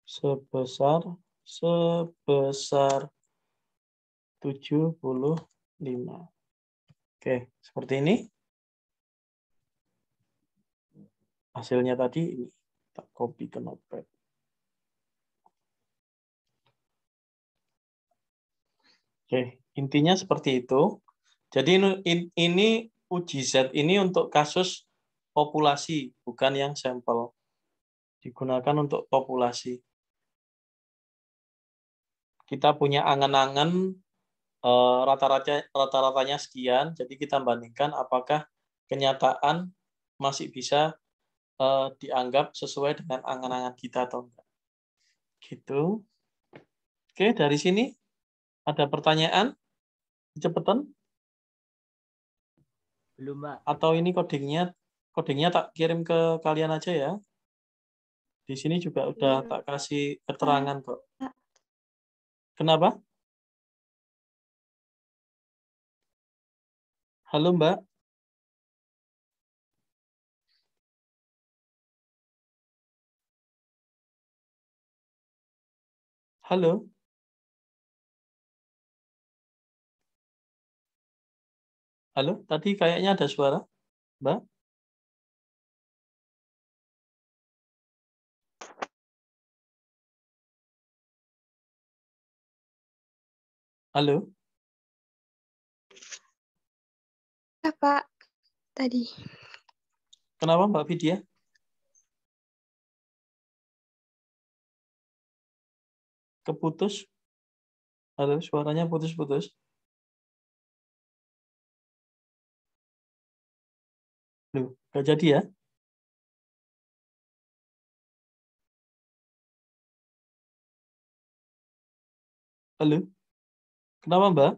sebesar 75. Oke, seperti ini. Hasilnya tadi ini. Tak copy ke Notepad. Oke, intinya seperti itu. Jadi ini uji Z ini untuk kasus populasi, bukan yang sampel. Digunakan untuk populasi. Kita punya angan-angan rata-ratanya sekian, jadi kita bandingkan apakah kenyataan masih bisa dianggap sesuai dengan angan-angan kita atau enggak. Gitu. Oke, dari sini ada pertanyaan? Cepetan? Belum, Mbak. Atau ini codingnya tak kirim ke kalian aja ya. Di sini juga udah tak kasih keterangan kok. Kenapa? Halo, Mbak. Halo. Halo, tadi kayaknya ada suara, Mbak. Halo. Ya, Pak. Tadi. Kenapa, Mbak Vidya? Keputus? Halo, suaranya putus-putus. Loh, nggak jadi ya? Halo? Kenapa, Mbak?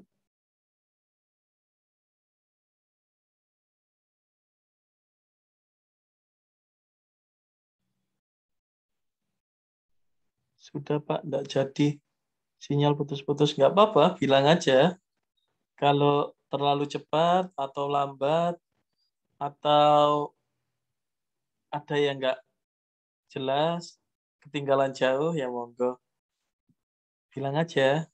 Sudah, Pak, nggak jadi. Sinyal putus-putus. Nggak apa-apa, bilang aja. Kalau terlalu cepat atau lambat, atau ada yang nggak jelas, ketinggalan jauh, ya monggo. Bilang aja.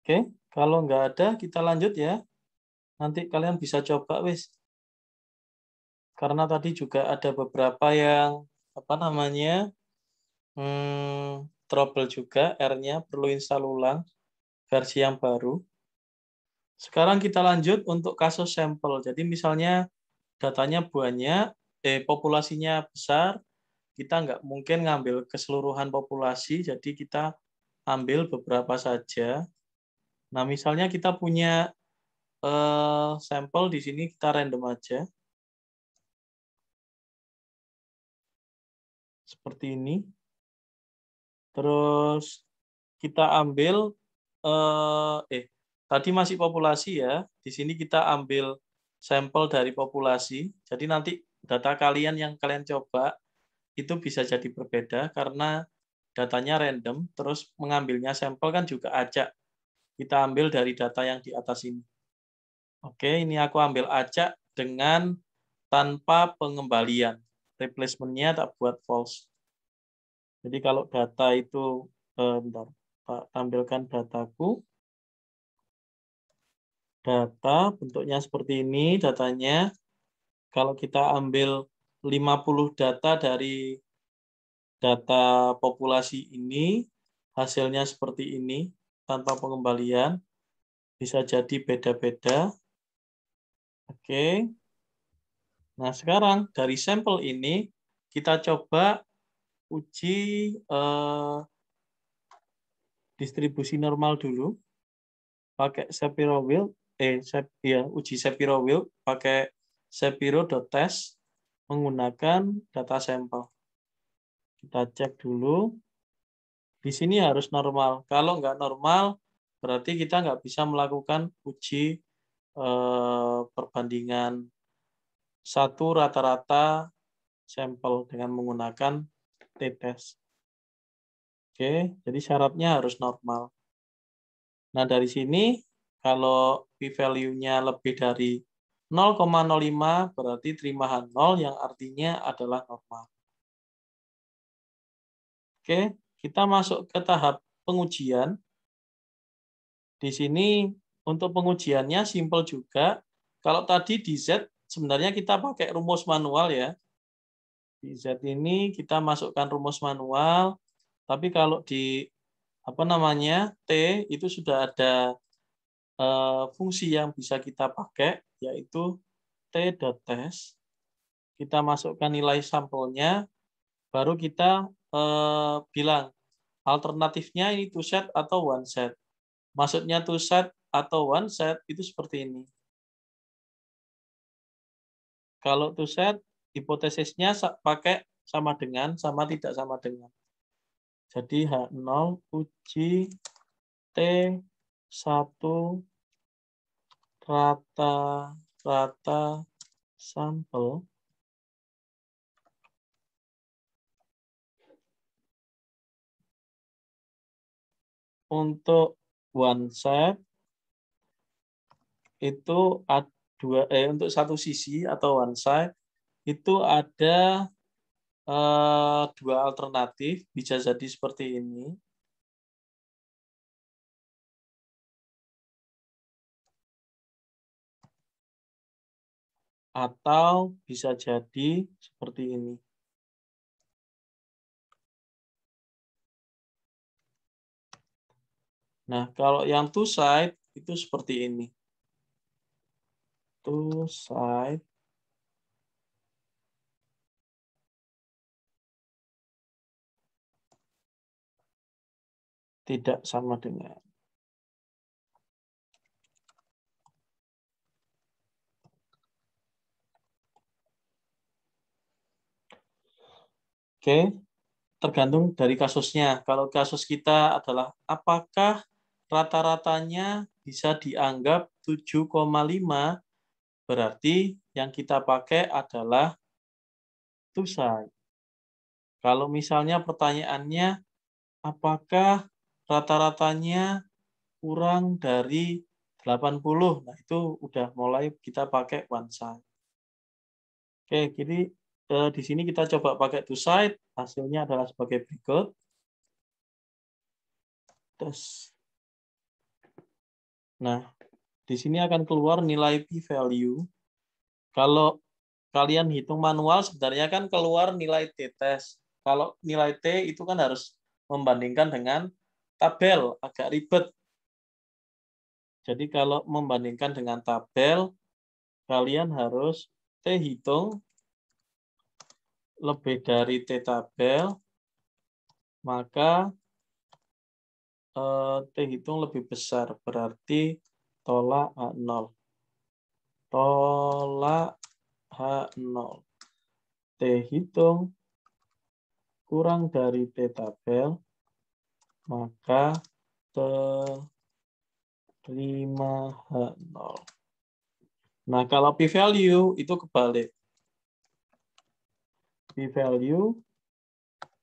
Oke, kalau nggak ada, kita lanjut ya. Nanti kalian bisa coba, wis. Karena tadi juga ada beberapa yang, trouble juga, R-nya perlu install ulang, versi yang baru. Sekarang kita lanjut untuk kasus sampel. Jadi misalnya datanya banyak, populasinya besar, kita nggak mungkin ngambil keseluruhan populasi, jadi kita ambil beberapa saja. Nah, misalnya kita punya sampel di sini, kita random aja. Seperti ini. Terus kita ambil, tadi masih populasi ya. Di sini kita ambil sampel dari populasi. Jadi nanti data kalian yang kalian coba itu bisa jadi berbeda karena datanya random, terus mengambilnya sampel kan juga acak. Kita ambil dari data yang di atas ini. Oke, ini aku ambil acak dengan tanpa pengembalian. Replacement-nya tak buat false. Jadi kalau data itu, bentar, tak tampilkan dataku. data, bentuknya seperti ini datanya. Kalau kita ambil 50 data dari data populasi ini, hasilnya seperti ini, tanpa pengembalian. Bisa jadi beda-beda. Oke. Nah, sekarang dari sampel ini, kita coba uji distribusi normal dulu. Pakai Shapiro-Wilk, uji Shapiro-Wilk pakai Shapiro.test menggunakan data sampel. Kita cek dulu. Di sini harus normal. Kalau nggak normal, berarti kita nggak bisa melakukan uji perbandingan satu rata-rata sampel dengan menggunakan t-test. Oke, jadi syaratnya harus normal. Nah, dari sini kalau p-value-nya lebih dari 0,05 berarti terimahan 0 yang artinya adalah normal. Oke, kita masuk ke tahap pengujian. Di sini untuk pengujiannya simpel juga. Kalau tadi di Z sebenarnya kita pakai rumus manual ya. Di Z ini kita masukkan rumus manual, tapi kalau di T itu sudah ada fungsi yang bisa kita pakai, yaitu t.test. Kita masukkan nilai sampelnya, baru kita bilang alternatifnya ini two set atau one set. Maksudnya two set atau one set itu seperti ini. Kalau two set, hipotesisnya pakai sama dengan, sama tidak sama dengan. Jadi H0 uji T1 rata-rata sampel untuk one set itu ada untuk satu sisi atau one side itu ada dua alternatif, bisa jadi seperti ini. Atau bisa jadi seperti ini. Nah, kalau yang two side itu seperti ini. Two side tidak sama dengan. Oke, tergantung dari kasusnya. Kalau kasus kita adalah apakah rata-ratanya bisa dianggap 7,5, berarti yang kita pakai adalah two side. Kalau misalnya pertanyaannya apakah rata-ratanya kurang dari 80, nah itu udah mulai kita pakai one side. Oke, jadi di sini kita coba pakai two side, hasilnya adalah sebagai berikut. Tes. Nah, di sini akan keluar nilai p-value. Kalau kalian hitung manual, sebenarnya kan keluar nilai t-test. Kalau nilai t itu kan harus membandingkan dengan tabel, agak ribet. Jadi kalau membandingkan dengan tabel, kalian harus t hitung lebih dari T tabel, maka T hitung lebih besar, berarti tolak H0. Tolak H0. T hitung kurang dari T tabel, maka terima H0. Nah, kalau p-value itu kebalik. P-value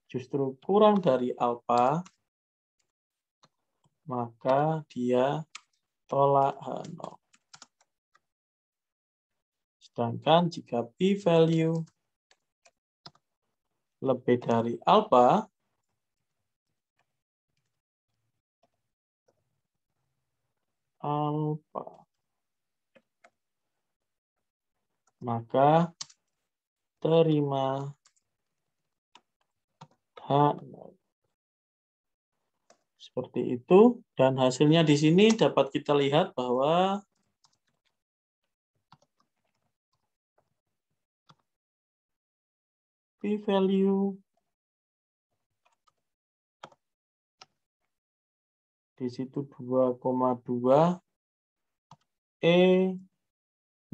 justru kurang dari alfa, maka dia tolak H0. Sedangkan jika p-value lebih dari alfa, Maka terima H0. Seperti itu. Dan hasilnya di sini dapat kita lihat bahwa p-value di situ 2,2 E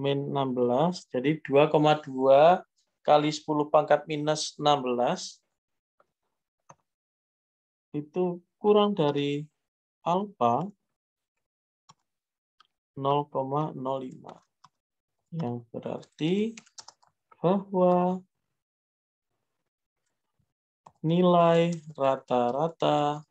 min 16. Jadi 2,2 kali 10 pangkat minus 16 itu kurang dari alfa 0,05. Yang berarti bahwa nilai rata-rata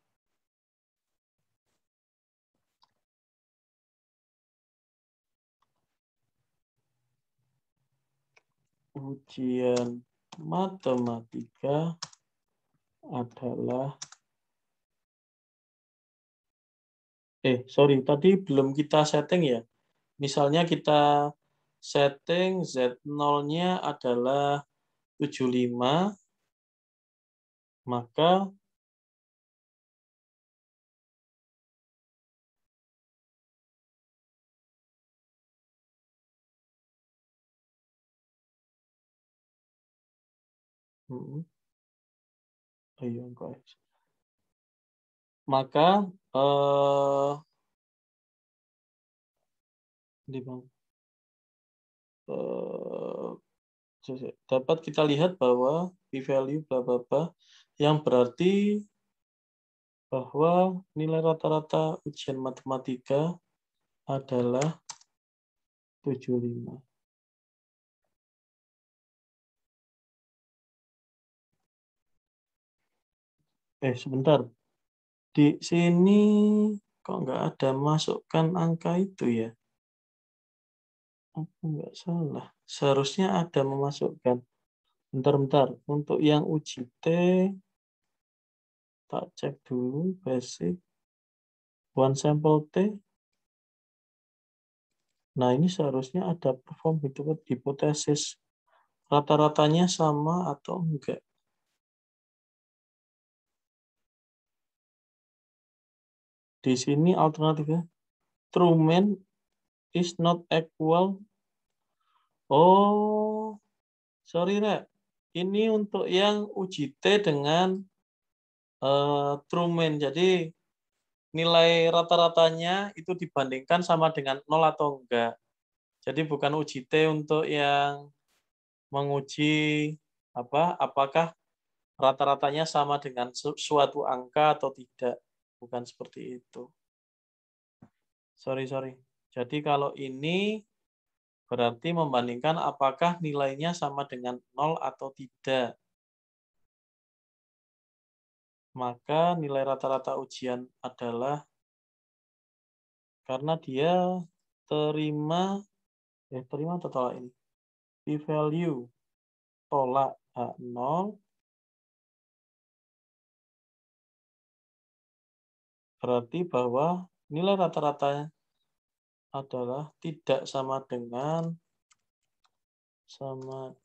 ujian matematika adalah tadi belum kita setting ya. Misalnya kita setting Z0-nya adalah 75, maka maka dapat kita lihat bahwa p-value bla bla bla yang berarti bahwa nilai rata-rata ujian matematika adalah 75. Sebentar. Di sini kok nggak ada masukkan angka itu ya? Aku nggak salah. Seharusnya ada memasukkan. Bentar. Untuk yang uji T, tak cek dulu basic. One sample T. Nah, ini seharusnya ada perform hipotesis. Rata-ratanya sama atau enggak? Di sini alternatifnya Truman is not equal. Oh, sorry Rek. Ini untuk yang uji T dengan Truman. Jadi nilai rata-ratanya itu dibandingkan sama dengan 0 atau enggak. Jadi bukan uji T untuk yang menguji apakah rata-ratanya sama dengan suatu angka atau tidak. Bukan seperti itu. Sorry. Jadi kalau ini berarti membandingkan apakah nilainya sama dengan 0 atau tidak. Maka nilai rata-rata ujian adalah karena dia terima atau tolak ini. P-value tolak H0 berarti bahwa nilai rata-ratanya adalah tidak sama dengan 0.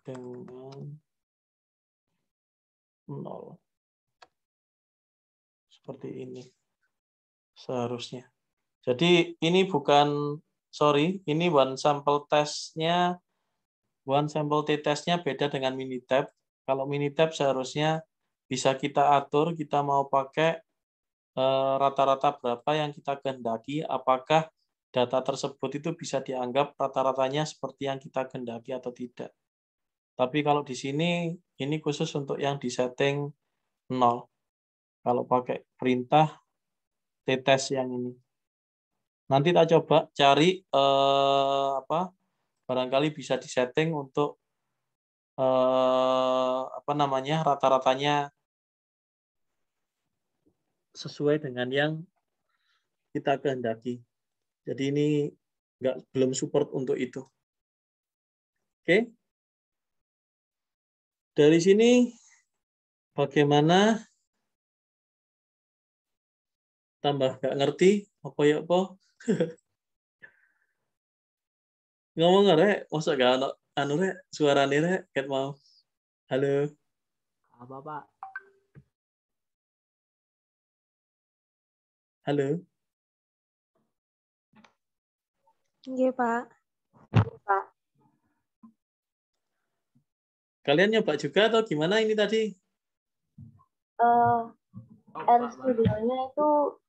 Seperti ini seharusnya. Jadi ini ini one sample testnya, one sample t-testnya beda dengan Minitab. Kalau Minitab seharusnya bisa kita atur, kita mau pakai rata-rata berapa yang kita kehendaki, apakah data tersebut itu bisa dianggap rata-ratanya seperti yang kita kehendaki atau tidak. Tapi kalau di sini, ini khusus untuk yang disetting 0. Kalau pakai perintah t-test yang ini. Nanti kita coba cari barangkali bisa disetting untuk rata-ratanya sesuai dengan yang kita kehendaki. Jadi ini belum support untuk itu. Oke. Dari sini bagaimana? Tambah nggak ngerti apa ya apa? Ngomong ngerek, masa gak ada anu rek, suarane rek ket mau. Halo. Apa, Pak? Halo. Iya, Pak. Kalian nyoba juga atau gimana ini tadi? R Studio-nya itu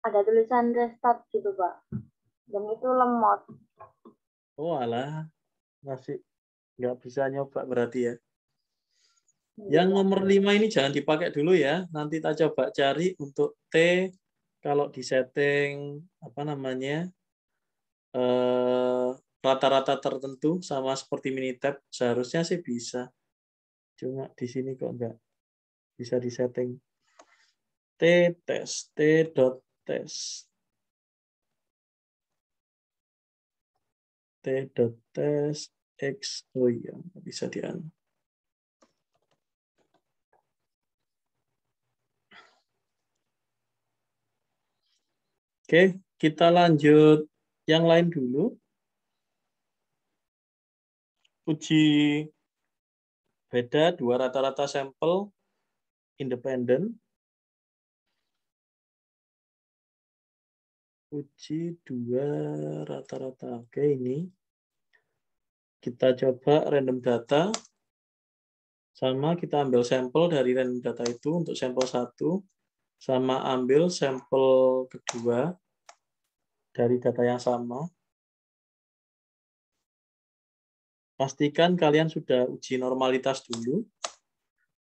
ada tulisan restart gitu, Pak. Dan itu lemot. Oh alah, masih nggak bisa nyoba berarti ya. Yang nomor 5 ini jangan dipakai dulu ya. Nanti kita coba cari untuk T kalau di setting apa namanya rata-rata tertentu sama seperti Minitab seharusnya sih bisa. Cuma di sini kok nggak bisa disetting. T test t.test t.test x oh iya nggak bisa dianu. Oke, kita lanjut yang lain dulu. Uji beda dua rata-rata sampel independen. Uji dua rata-rata. Oke, ini. Kita coba random data. Sama kita ambil sampel dari random data itu untuk sampel 1. Sama ambil sampel kedua dari data yang sama. Pastikan kalian sudah uji normalitas dulu.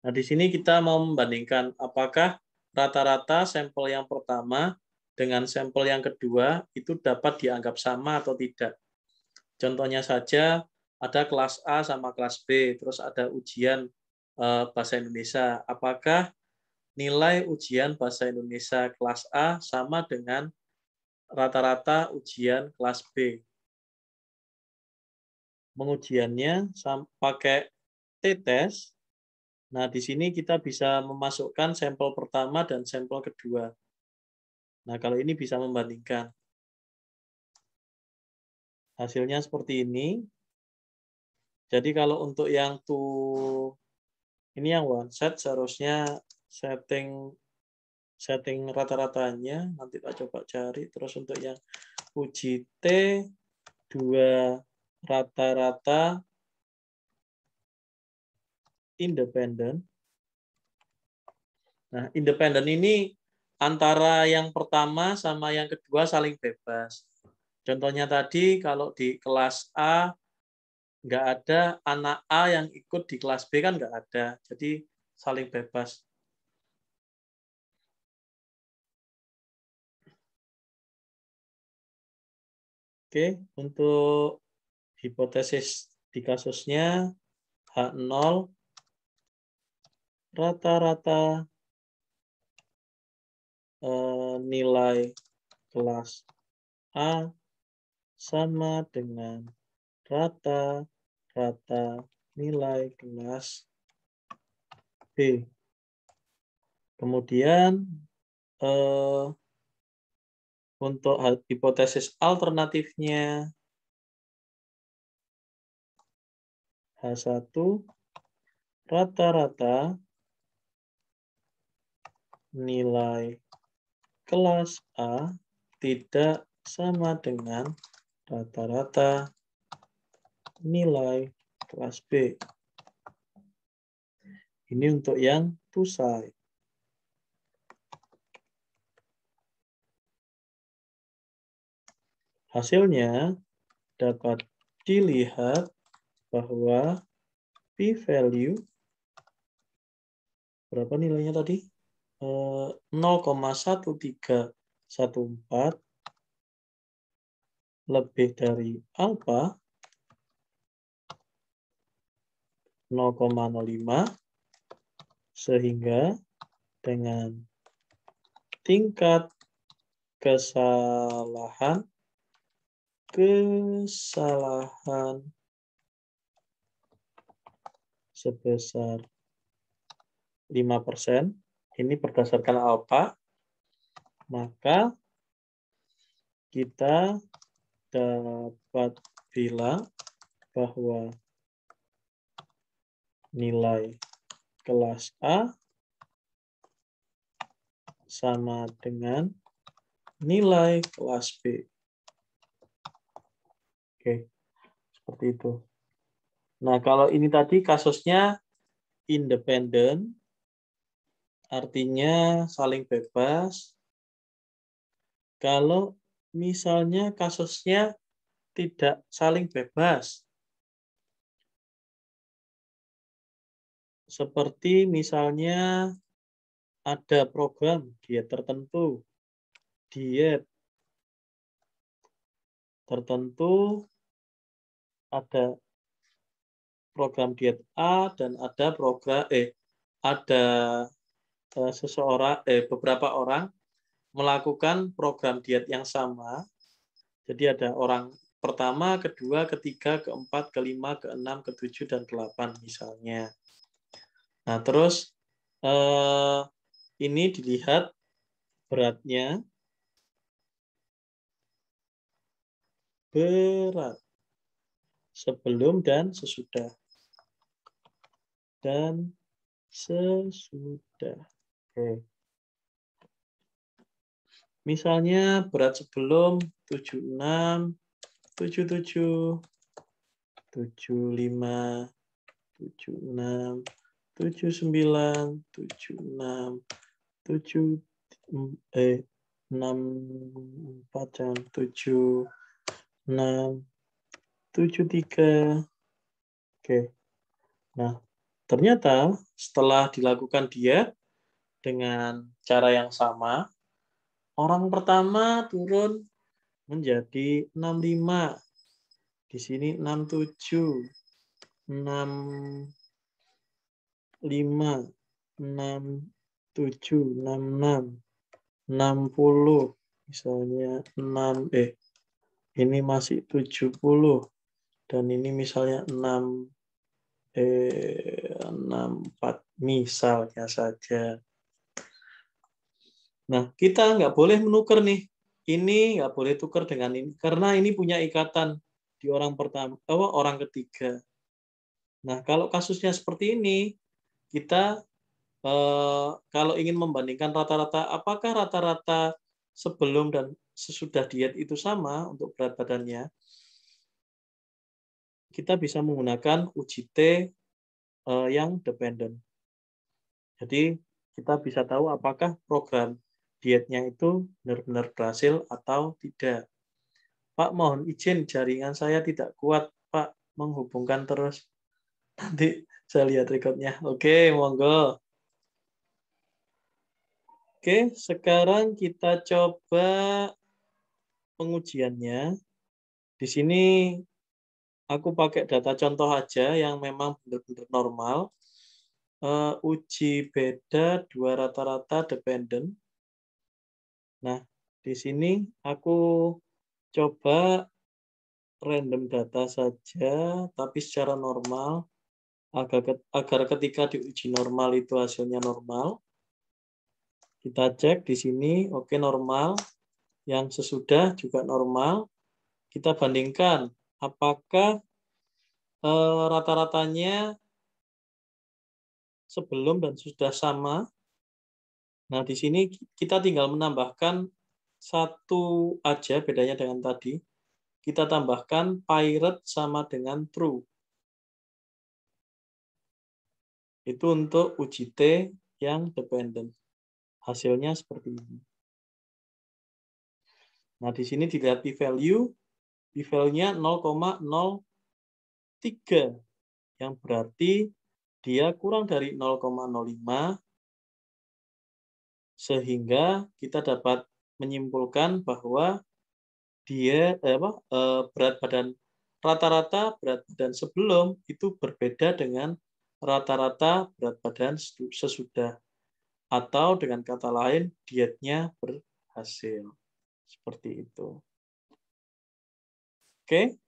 Nah, di sini kita mau membandingkan apakah rata-rata sampel yang pertama dengan sampel yang kedua itu dapat dianggap sama atau tidak. Contohnya saja ada kelas A sama kelas B, terus ada ujian bahasa Indonesia. Apakah nilai ujian bahasa Indonesia kelas A sama dengan rata-rata ujian kelas B? Pengujiannya pakai t-test. Nah, di sini kita bisa memasukkan sampel pertama dan sampel kedua. Nah, kalau ini bisa membandingkan. Hasilnya seperti ini. Jadi kalau untuk yang ini yang one set seharusnya setting rata-ratanya nanti kita coba cari. Terus untuk yang uji T 2 rata-rata independen. Nah, independen ini antara yang pertama sama yang kedua saling bebas. Contohnya tadi kalau di kelas A nggak ada anak A yang ikut di kelas B kan nggak ada. Jadi saling bebas. Oke, untuk hipotesis di kasusnya H0 rata-rata nilai kelas A sama dengan rata-rata nilai kelas B. Kemudian untuk hipotesis alternatifnya H1 rata-rata nilai kelas A tidak sama dengan rata-rata nilai kelas B. Ini untuk yang two side. Hasilnya dapat dilihat bahwa p-value berapa nilainya tadi? 0,1314 lebih dari alfa 0,05 sehingga dengan tingkat kesalahan sebesar 5%, ini berdasarkan alfa, maka kita dapat bilang bahwa nilai kelas A sama dengan nilai kelas B. Oke, seperti itu. Nah, kalau ini tadi kasusnya independen, artinya saling bebas. Kalau misalnya kasusnya tidak saling bebas, seperti misalnya ada program diet tertentu, ada program diet A dan ada beberapa orang melakukan program diet yang sama. Jadi ada orang pertama, kedua, ketiga, keempat, kelima, keenam, ketujuh, dan ke-8 misalnya. Nah, terus ini dilihat beratnya. Berat. Sebelum dan sesudah. Dan sesudah. Oke. Misalnya berat sebelum 76, 77, 75, 76, 79, 76, 64 jam, 76, 73. Oke. Nah, ternyata setelah dilakukan diet dengan cara yang sama, orang pertama turun menjadi 65. Di sini 67, 65, 67, 66, 60, misalnya ini masih 70 dan ini misalnya 64 misalnya saja. Nah, kita nggak boleh menukar nih. Ini nggak boleh tukar dengan ini karena ini punya ikatan di orang pertama, orang ketiga. Nah, kalau kasusnya seperti ini, kita kalau ingin membandingkan rata-rata, apakah rata-rata sebelum dan sesudah diet itu sama untuk berat badannya, kita bisa menggunakan uji T yang dependent. Jadi kita bisa tahu apakah program dietnya itu benar-benar berhasil atau tidak. Pak, mohon izin jaringan saya tidak kuat, Pak, menghubungkan terus. Nanti saya lihat rekodnya. Oke, monggo. Oke, sekarang kita coba pengujiannya. Di sini aku pakai data contoh aja yang memang benar-benar normal. Uji beda dua rata-rata dependent. Nah, di sini aku coba random data saja, tapi secara normal, agar ketika diuji normal itu hasilnya normal. Kita cek di sini, oke normal. Yang sesudah juga normal. Kita bandingkan, apakah rata-ratanya sebelum dan sudah sama. Nah, di sini kita tinggal menambahkan satu aja bedanya dengan tadi. Kita tambahkan pirate sama dengan true. Itu untuk uji T yang dependent. Hasilnya seperti ini. Nah, di sini dilihat p-value. P-value-nya 0,03. Yang berarti dia kurang dari 0,05. Sehingga kita dapat menyimpulkan bahwa dia berat badan rata-rata berat badan sebelum itu berbeda dengan rata-rata berat badan sesudah, atau dengan kata lain dietnya berhasil. Seperti itu. Oke.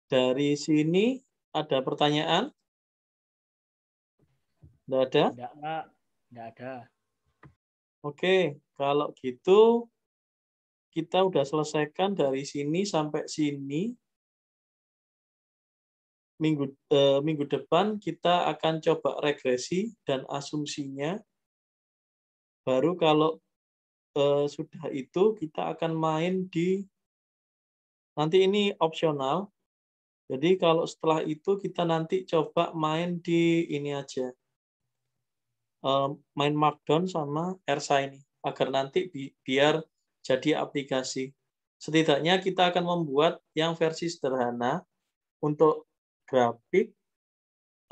Dari sini ada pertanyaan? Tidak ada? Tidak ada. Oke, kalau gitu kita udah selesaikan dari sini sampai sini. minggu depan kita akan coba regresi dan asumsinya. Baru kalau sudah itu kita akan main di, nanti ini opsional. Jadi kalau setelah itu kita nanti coba main di ini aja. Main Markdown sama ERSA ini. Agar nanti biar jadi aplikasi. Setidaknya kita akan membuat yang versi sederhana untuk grafik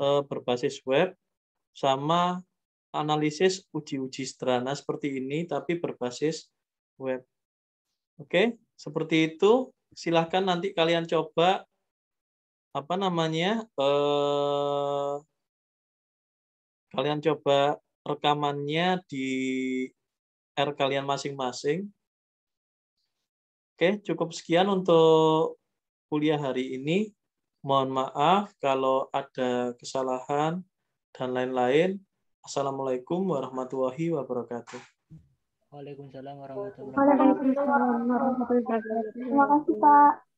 berbasis web sama analisis uji-uji sederhana seperti ini, tapi berbasis web. Oke, seperti itu. Silahkan nanti kalian coba kalian coba rekamannya di R kalian masing-masing. Oke, cukup sekian untuk kuliah hari ini. Mohon maaf kalau ada kesalahan dan lain-lain. Assalamualaikum warahmatullahi wabarakatuh. Waalaikumsalam warahmatullahi wabarakatuh. Waalaikumsalam warahmatullahi wabarakatuh. Terima kasih, Pak.